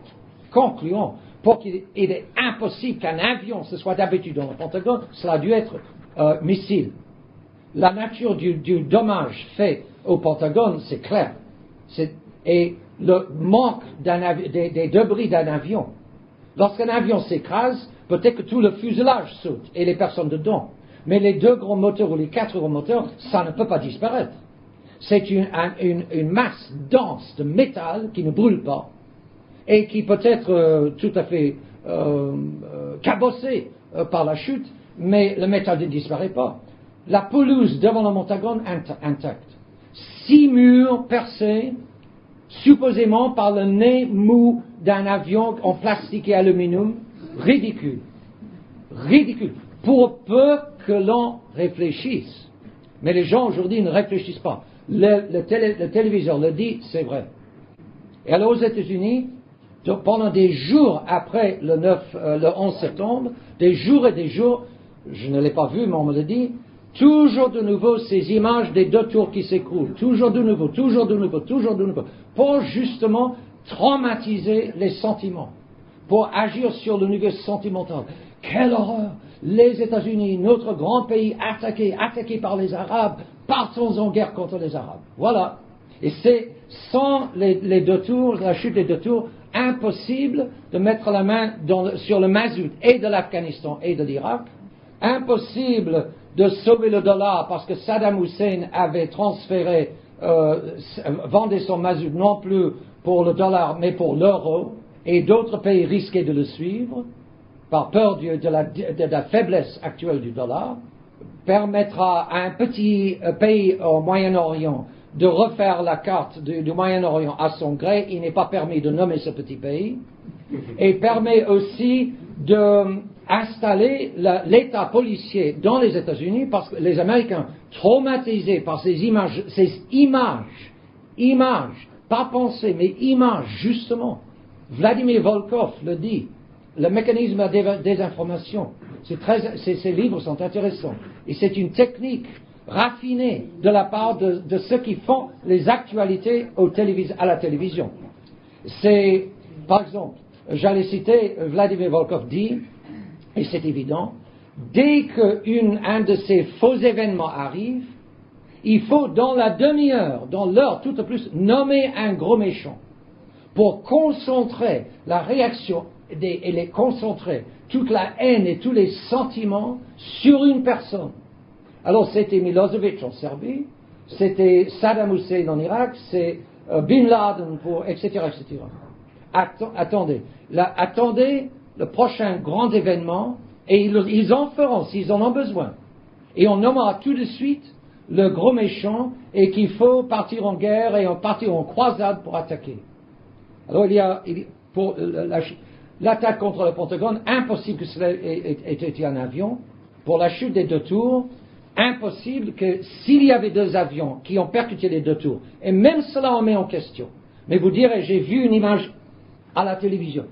pour qu'il est impossible qu'un avion se soit abattu dans le Pentagone, cela a dû être missile. La nature du dommage fait au Pentagone, c'est clair. Et le manque des débris d'un avion. Lorsqu'un avion s'écrase, peut-être que tout le fuselage saute et les personnes dedans. Mais les 2 gros moteurs ou les 4 gros moteurs, ça ne peut pas disparaître. C'est une masse dense de métal qui ne brûle pas et qui peut être tout à fait cabossée par la chute, mais le métal ne disparaît pas. La pelouse devant le Pentagone intacte. 6 murs percés, supposément par le nez mou d'un avion en plastique et aluminium. Ridicule. Ridicule. Pour peu que l'on réfléchisse. Mais les gens aujourd'hui ne réfléchissent pas. Le téléviseur le dit, c'est vrai. Et alors aux États-Unis, pendant des jours après le 11 septembre, des jours et des jours, je ne l'ai pas vu, mais on me le dit, toujours de nouveau ces images des 2 tours qui s'écroulent, toujours de nouveau, pour justement traumatiser les sentiments, pour agir sur le niveau sentimental. Quelle horreur! Les États-Unis, notre grand pays, attaqué par les Arabes, partons en guerre contre les Arabes. Voilà. Et c'est sans les 2 tours, la chute des 2 tours, impossible de mettre la main sur le mazout et de l'Afghanistan et de l'Irak, impossible de sauver le dollar parce que Saddam Hussein avait transféré, vendait son mazout non plus pour le dollar mais pour l'euro, et d'autres pays risquaient de le suivre par peur de la faiblesse actuelle du dollar, permettra à un petit pays au Moyen-Orient de refaire la carte du Moyen-Orient à son gré. Il n'est pas permis de nommer ce petit pays, et permet aussi d'installer l'État policier dans les États-Unis, parce que les Américains, traumatisés par ces images, pas pensées, mais images, justement. Vladimir Volkov le dit, le mécanisme de désinformation. Ces livres sont intéressants. Et c'est une technique raffinée de la part de ceux qui font les actualités à la télévision. C'est, par exemple, j'allais citer, Vladimir Volkov dit, et c'est évident, dès qu'un de ces faux événements arrive, il faut dans la demi-heure, dans l'heure tout au plus, nommer un gros méchant pour concentrer la réaction et concentrer toute la haine et tous les sentiments sur une personne. Alors c'était Milosevic en Serbie, c'était Saddam Hussein en Irak, c'est Bin Laden etc. Attendez le prochain grand événement, et ils en feront s'ils en ont besoin. Et on nommera tout de suite le gros méchant, et qu'il faut partir en guerre et partir en croisade pour attaquer. Alors pour l'attaque contre le Pentagone, impossible que cela ait été un avion. Pour la chute des 2 tours, impossible que s'il y avait 2 avions qui ont percuté les 2 tours, et même cela on met en question. Mais vous direz, j'ai vu une image à la télévision.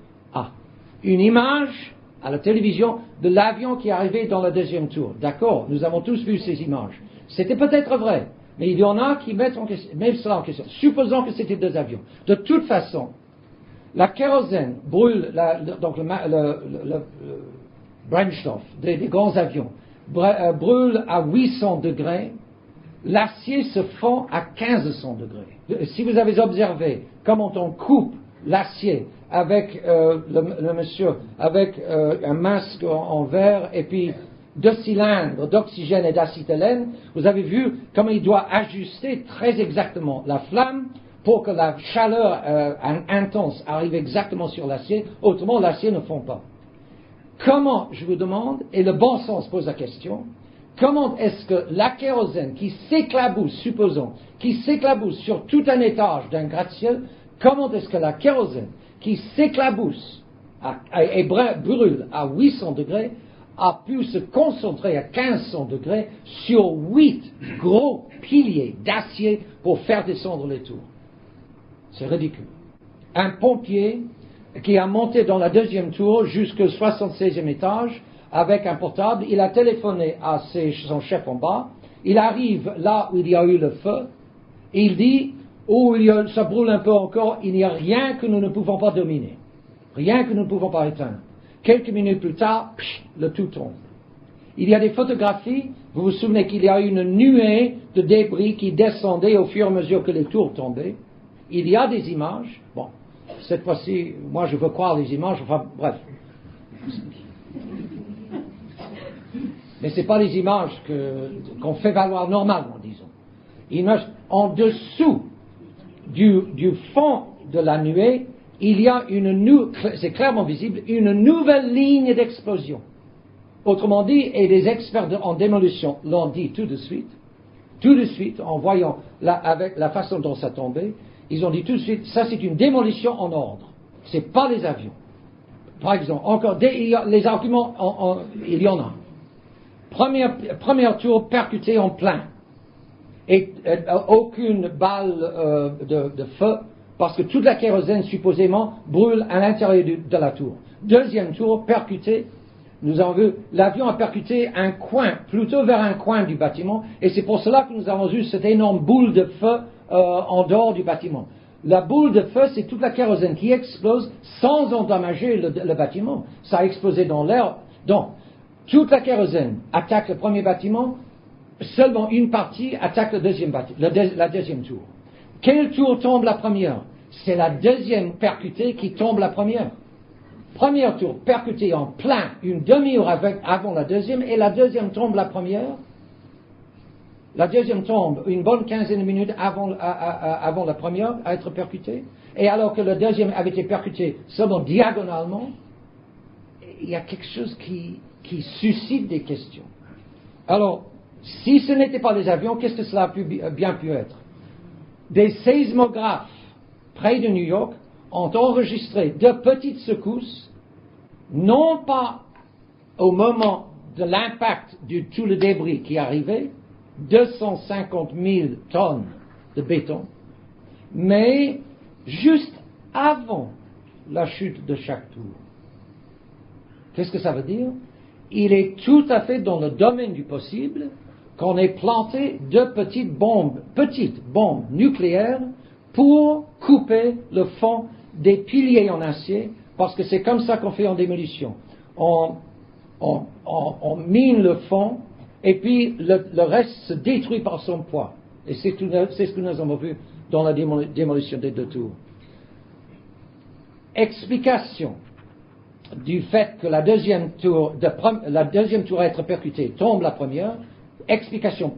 Une image à la télévision de l'avion qui est arrivé dans le 2e tour. D'accord, nous avons tous vu ces images. C'était peut-être vrai, mais il y en a qui mettent cela en question. Supposons que c'était 2 avions. De toute façon, la kérosène brûle, donc le brennstoff des grands avions brûle à 800 degrés, l'acier se fond à 1500 degrés. Si vous avez observé comment on coupe l'acier avec le monsieur avec un masque en verre et puis 2 cylindres d'oxygène et d'acétylène, vous avez vu comment il doit ajuster très exactement la flamme pour que la chaleur intense arrive exactement sur l'acier, autrement l'acier ne fond pas. Comment, je vous demande, et le bon sens pose la question, comment est-ce que la kérosène qui s'éclabousse, supposons, qui s'éclabousse sur tout un étage d'un gratte-ciel, comment est-ce que la kérosène qui s'éclabousse et brûle à 800 degrés a pu se concentrer à 1500 degrés sur 8 gros piliers d'acier pour faire descendre les tours? C'est ridicule. Un pompier qui a monté dans la deuxième tour jusqu'au 76e étage avec un portable, il a téléphoné à son chef en bas, il arrive là où il y a eu le feu, et il dit, oh, ça brûle un peu encore, il n'y a rien que nous ne pouvons pas dominer, rien que nous ne pouvons pas éteindre. Quelques minutes plus tard, le tout tombe. Il y a des photographies, vous vous souvenez qu'il y a une nuée de débris qui descendait au fur et à mesure que les tours tombaient. Il y a des images, bon, cette fois-ci, moi je veux croire les images, enfin bref. Mais ce n'est pas les images qu'on fait valoir normalement, disons. Images en dessous du fond de la nuée, il y a c'est clairement visible, une nouvelle ligne d'explosion. Autrement dit, et les experts en démolition l'ont dit tout de suite, en voyant avec la façon dont ça tombait, ils ont dit tout de suite, ça c'est une démolition en ordre. C'est pas les avions. Par exemple, encore, les arguments, il y en a. Première tour percutée en plein. Et aucune balle de feu, parce que toute la kérosène, supposément, brûle à l'intérieur de la tour. Deuxième tour, percutée. Nous avons vu, l'avion a percuté un coin, plutôt vers un coin du bâtiment, et c'est pour cela que nous avons eu cette énorme boule de feu en dehors du bâtiment. La boule de feu, c'est toute la kérosène qui explose sans endommager le bâtiment. Ça a explosé dans l'air. Donc, toute la kérosène attaque le premier bâtiment, seulement une partie attaque le deuxième la deuxième tour. Quelle tour tombe la première? C'est la deuxième percutée qui tombe la première. Première tour percutée en plein, une demi-heure avant la deuxième, et la deuxième tombe la première. La deuxième tombe une bonne quinzaine de minutes avant la première à être percutée. Et alors que la deuxième avait été percutée seulement diagonalement, il y a quelque chose qui suscite des questions. Alors, si ce n'était pas les avions, qu'est-ce que cela a bien pu être? Des séismographes près de New York ont enregistré de petites secousses, non pas au moment de l'impact de tout le débris qui arrivait, 250 000 tonnes de béton, mais juste avant la chute de chaque tour. Qu'est-ce que ça veut dire? Il est tout à fait dans le domaine du possible qu'on ait planté de petites bombes nucléaires pour couper le fond des piliers en acier, parce que c'est comme ça qu'on fait en démolition. On mine le fond, et puis le reste se détruit par son poids. Et c'est ce que nous avons vu dans la démolition des deux tours. Explication du fait que la deuxième tour à être percutée tombe la première, explication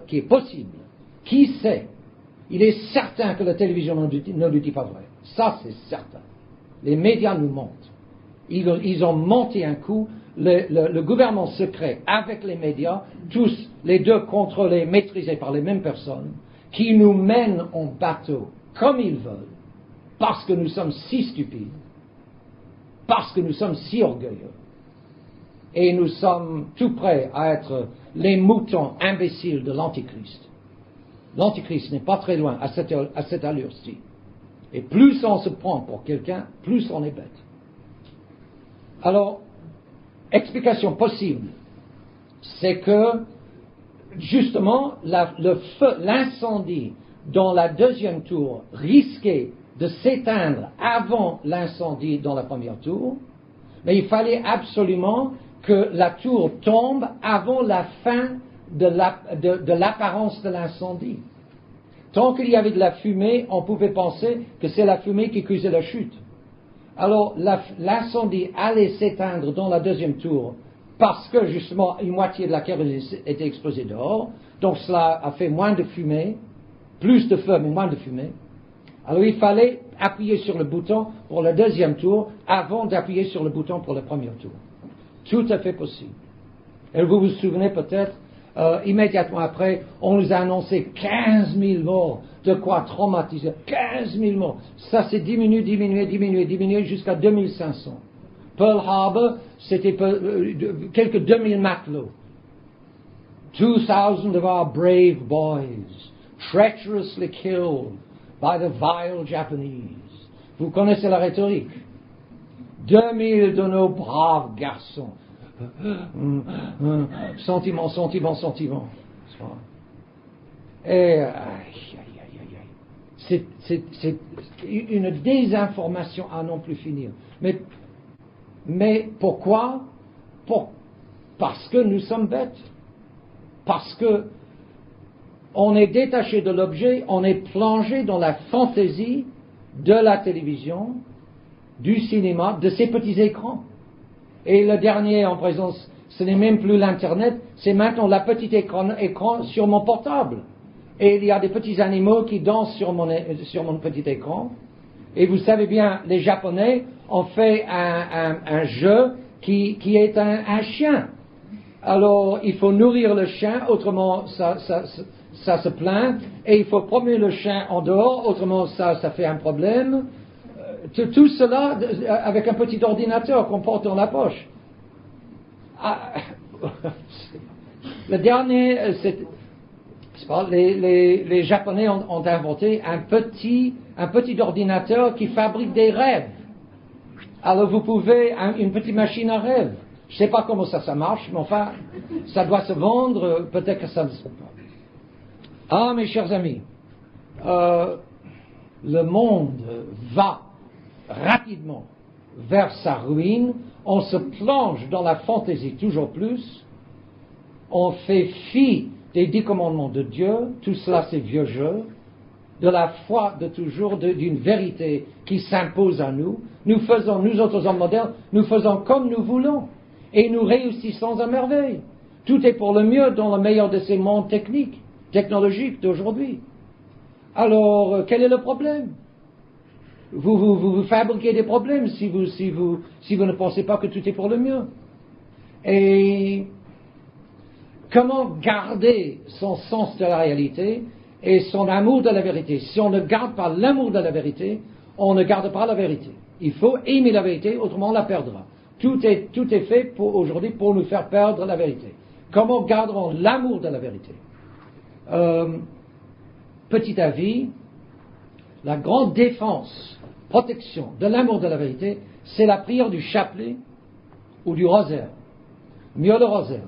qui est possible. Qui sait? Il est certain que la télévision ne lui dit pas vrai. Ça, c'est certain. Les médias nous mentent. Ils ont menti un coup. Le gouvernement secret avec les médias, tous les deux contrôlés, maîtrisés par les mêmes personnes, qui nous mènent en bateau comme ils veulent, parce que nous sommes si stupides, parce que nous sommes si orgueilleux, et nous sommes tout prêts à être les moutons imbéciles de l'Antichrist. L'Antichrist n'est pas très loin à cette allure-ci. Et plus on se prend pour quelqu'un, plus on est bête. Alors, explication possible, c'est que, justement, l'incendie dans la deuxième tour risquait de s'éteindre avant l'incendie dans la première tour, mais il fallait absolument que la tour tombe avant la fin de l'apparence de l'incendie. Tant qu'il y avait de la fumée, on pouvait penser que c'est la fumée qui causait la chute. Alors l'incendie allait s'éteindre dans la deuxième tour parce que justement une moitié de la kérosène était explosée dehors, donc cela a fait moins de fumée, plus de feu mais moins de fumée. Alors il fallait appuyer sur le bouton pour la deuxième tour avant d'appuyer sur le bouton pour le premier tour. Tout à fait possible. Et vous vous souvenez peut-être immédiatement après, on nous a annoncé 15 000 morts. De quoi traumatiser? 15 000 morts. Ça s'est diminué jusqu'à 2500. Pearl Harbor, c'était quelques 2000 matelots. 2,000 of our brave boys, treacherously killed by the vile Japanese. Vous connaissez la rhétorique. 2000 de nos braves garçons. Sentiment. Et c'est une désinformation à non plus finir. Mais pourquoi? Parce que nous sommes bêtes. Parce que on est détaché de l'objet, on est plongé dans la fantaisie de la télévision, du cinéma, de ces petits écrans. Et le dernier en présence, ce n'est même plus l'Internet, c'est maintenant la petite écran sur mon portable. Et il y a des petits animaux qui dansent sur mon petit écran. Et vous savez bien, les Japonais ont fait un jeu qui est un chien. Alors, il faut nourrir le chien, autrement ça se plaint, et il faut promener le chien en dehors, autrement ça fait un problème. Tout cela avec un petit ordinateur qu'on porte dans la poche. Le dernier, les Japonais ont inventé un petit ordinateur qui fabrique des rêves. Alors vous pouvez, une petite machine à rêve. Je ne sais pas comment ça marche, mais enfin, ça doit se vendre, peut-être que ça ne se peut pas. Ah, mes chers amis, le monde va rapidement vers sa ruine, on se plonge dans la fantaisie toujours plus, on fait fi des 10 commandements de Dieu, tout cela c'est vieux jeu, de la foi de toujours, d'une vérité qui s'impose à nous. Nous autres hommes modernes, nous faisons comme nous voulons. Et nous réussissons à merveille. Tout est pour le mieux dans le meilleur de ces mondes technologiques d'aujourd'hui. Alors, quel est le problème? Vous fabriquez des problèmes si vous ne pensez pas que tout est pour le mieux. Et comment garder son sens de la réalité et son amour de la vérité? Si on ne garde pas l'amour de la vérité, on ne garde pas la vérité. Il faut aimer la vérité, autrement on la perdra. Tout est fait aujourd'hui pour nous faire perdre la vérité. Comment garderons l'amour de la vérité? Petit avis, la grande défense, protection de l'amour de la vérité, c'est la prière du chapelet ou du rosaire. Mieux le rosaire.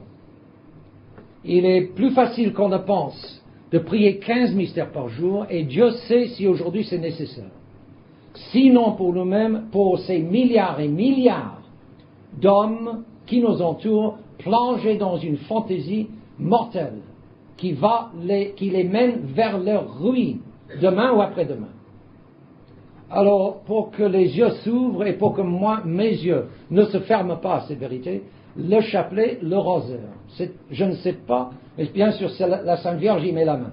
Il est plus facile qu'on ne pense de prier 15 mystères par jour, et Dieu sait si aujourd'hui c'est nécessaire. Sinon pour nous-mêmes, pour ces milliards et milliards d'hommes qui nous entourent, plongés dans une fantaisie mortelle qui les mène vers leur ruine, demain ou après-demain. Alors, pour que les yeux s'ouvrent et pour que mes yeux ne se ferment pas à cette vérité, le chapelet, le rosaire. Je ne sais pas, mais bien sûr, la Sainte Vierge y met la main.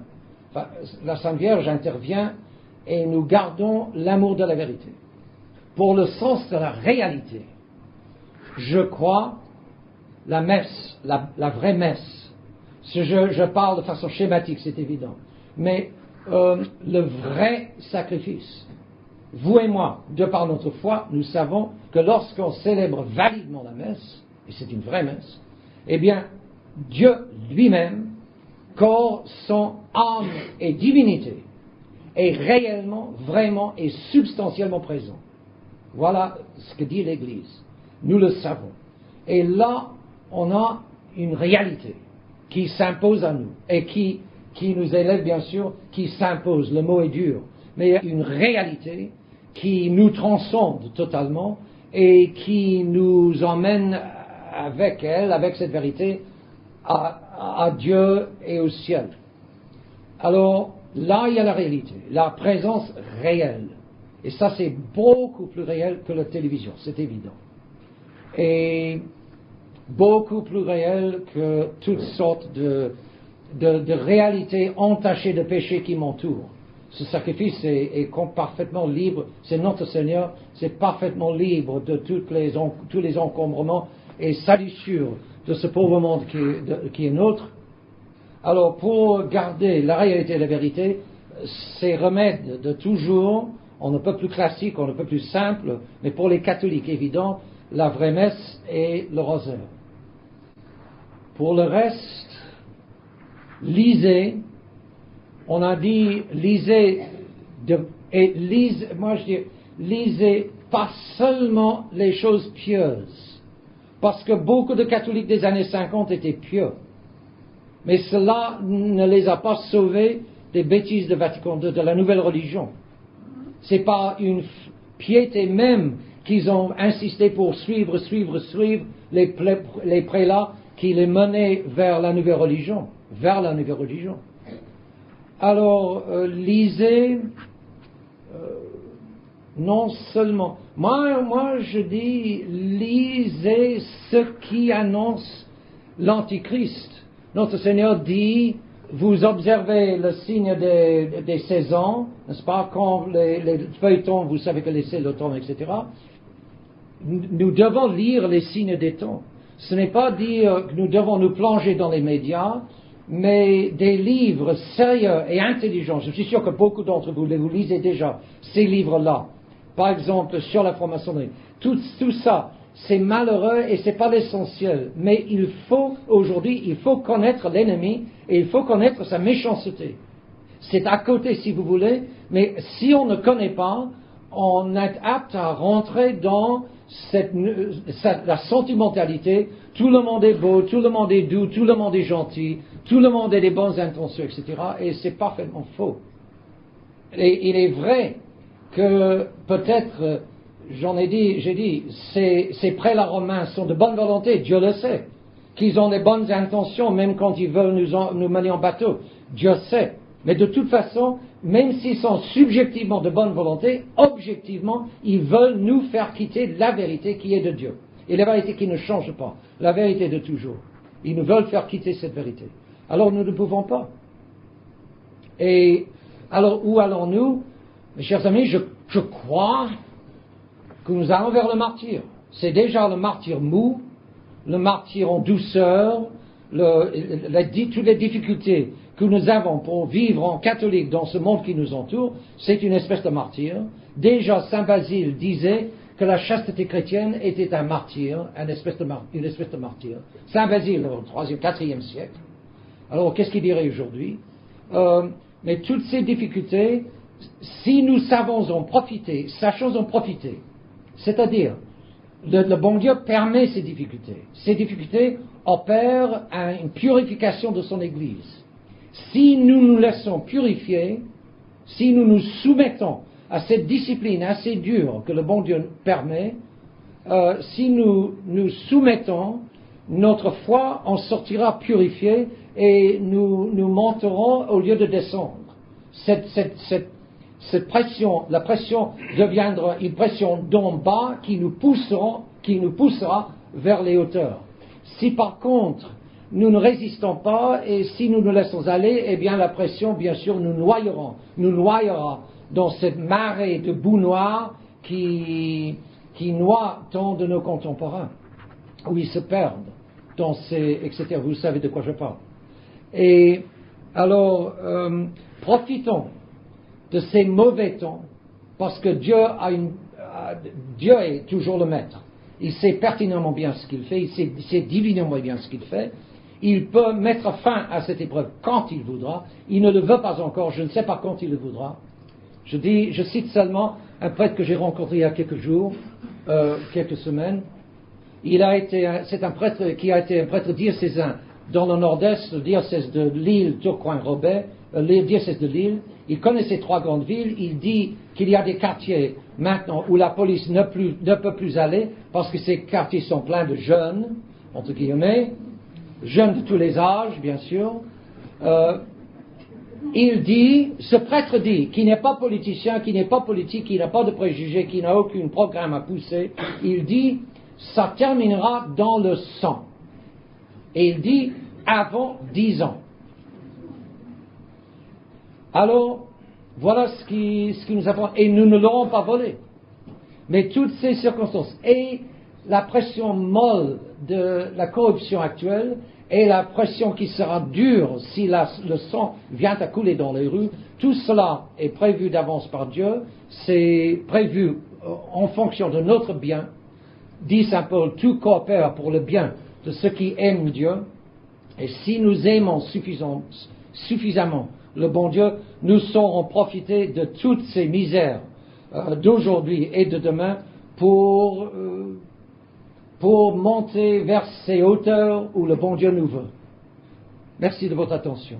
Enfin, la Sainte Vierge intervient et nous gardons l'amour de la vérité. Pour le sens de la réalité, je crois la messe, la vraie messe. Je parle de façon schématique, c'est évident. Mais le vrai sacrifice, vous et moi, de par notre foi, nous savons que lorsqu'on célèbre validement la messe, et c'est une vraie messe, eh bien, Dieu lui-même, corps, son âme et divinité, est réellement, vraiment et substantiellement présent. Voilà ce que dit l'Église. Nous le savons. Et là, on a une réalité qui s'impose à nous et qui nous élève, bien sûr, qui s'impose. Le mot est dur. Mais il y a une réalité qui nous transcende totalement et qui nous emmène avec elle, avec cette vérité, à Dieu et au ciel. Alors, là, il y a la réalité, la présence réelle. Et ça, c'est beaucoup plus réel que la télévision, c'est évident. Et beaucoup plus réel que toutes sortes de réalités entachées de péchés qui m'entourent. Ce sacrifice est parfaitement libre, c'est notre Seigneur, c'est parfaitement libre de tous les encombrements et salissures de ce pauvre monde qui est nôtre. Alors, pour garder la réalité et la vérité, ces remèdes de toujours, on ne peut plus classique, on ne peut plus simple, mais pour les catholiques, évident, la vraie messe et le rosaire. Pour le reste, lisez. On a dit lisez, moi je dis, lisez pas seulement les choses pieuses, parce que beaucoup de catholiques des années 50 étaient pieux, mais cela ne les a pas sauvés des bêtises de Vatican II, de la nouvelle religion. C'est pas une piété même qu'ils ont insisté pour suivre les prélats qui les menaient vers la nouvelle religion, Alors, lisez, non seulement, moi je dis, lisez ce qui annonce l'Antichrist. Notre Seigneur dit, vous observez le signe des saisons, n'est-ce pas, quand les feuilletons, vous savez que c'est l'automne, etc. Nous devons lire les signes des temps. Ce n'est pas dire que nous devons nous plonger dans les médias, mais des livres sérieux et intelligents. Je suis sûr que beaucoup d'entre vous lisez déjà ces livres-là. Par exemple, sur la franc-maçonnerie. Tout ça, c'est malheureux et c'est pas l'essentiel. Mais aujourd'hui, il faut connaître l'ennemi et il faut connaître sa méchanceté. C'est à côté si vous voulez, mais si on ne connaît pas, on est apte à rentrer dans la sentimentalité. Tout le monde est beau, tout le monde est doux, tout le monde est gentil, tout le monde a des bonnes intentions, etc. Et c'est parfaitement faux. Et il est vrai que peut-être, j'ai dit, ces prélats romains sont de bonne volonté, Dieu le sait, qu'ils ont des bonnes intentions, même quand ils veulent nous mener en bateau, Dieu sait. Mais de toute façon, même s'ils sont subjectivement de bonne volonté, objectivement, ils veulent nous faire quitter la vérité qui est de Dieu. Et la vérité qui ne change pas, la vérité de toujours. Ils nous veulent faire quitter cette vérité. Alors nous ne pouvons pas. Et alors où allons-nous? Mes chers amis, je crois que nous allons vers le martyr. C'est déjà le martyr mou, le martyr en douceur, toutes les difficultés que nous avons pour vivre en catholique dans ce monde qui nous entoure, c'est une espèce de martyr. Déjà, Saint Basile disait que la chasteté chrétienne était un martyr, une espèce de martyr. Saint Basile, au 3e, 4e siècle. Alors, qu'est-ce qu'il dirait aujourd'hui? Mais toutes ces difficultés, si nous savons en profiter, sachons en profiter, c'est-à-dire, le bon Dieu permet ces difficultés. Ces difficultés opèrent une purification de son Église. Si nous nous laissons purifier, si nous nous soumettons à cette discipline assez dure que le bon Dieu permet, si nous nous soumettons, notre foi en sortira purifiée et nous monterons au lieu de descendre. Cette pression, la pression deviendra une pression d'en bas qui nous poussera vers les hauteurs. Si par contre, nous ne résistons pas et si nous nous laissons aller, eh bien la pression, bien sûr, nous noyera dans cette marée de boue noire qui noie tant de nos contemporains, où ils se perdent dans etc. Vous savez de quoi je parle. Et alors, profitons de ces mauvais temps, parce que Dieu est toujours le maître. Il sait pertinemment bien ce qu'il fait, il sait divinement bien ce qu'il fait. Il peut mettre fin à cette épreuve quand il voudra. Il ne le veut pas encore, je ne sais pas quand il le voudra. Je cite seulement un prêtre que j'ai rencontré il y a quelques jours, quelques semaines. C'est un prêtre qui a été un prêtre diocésain dans le nord-est, le diocèse de Lille, Tourcoing-Robert, le diocèse de Lille. Il connaît ces 3 grandes villes. Il dit qu'il y a des quartiers maintenant où la police ne peut plus aller parce que ces quartiers sont pleins de jeunes, entre guillemets, jeunes de tous les âges, bien sûr. Ce prêtre dit, qui n'est pas politicien, qui n'est pas politique, qui n'a pas de préjugés, qui n'a aucun programme à pousser, il dit, ça terminera dans le sang. Et il dit, avant 10 ans. Alors, voilà ce qui nous apprend. Et nous ne l'aurons pas volé. Mais toutes ces circonstances et la pression molle de la corruption actuelle et la pression qui sera dure si le sang vient à couler dans les rues, tout cela est prévu d'avance par Dieu, c'est prévu en fonction de notre bien. Dit Saint Paul, tout coopère pour le bien de ceux qui aiment Dieu, et si nous aimons suffisamment le bon Dieu, nous saurons profiter de toutes ces misères d'aujourd'hui et de demain pour monter vers ces hauteurs où le bon Dieu nous veut. Merci de votre attention.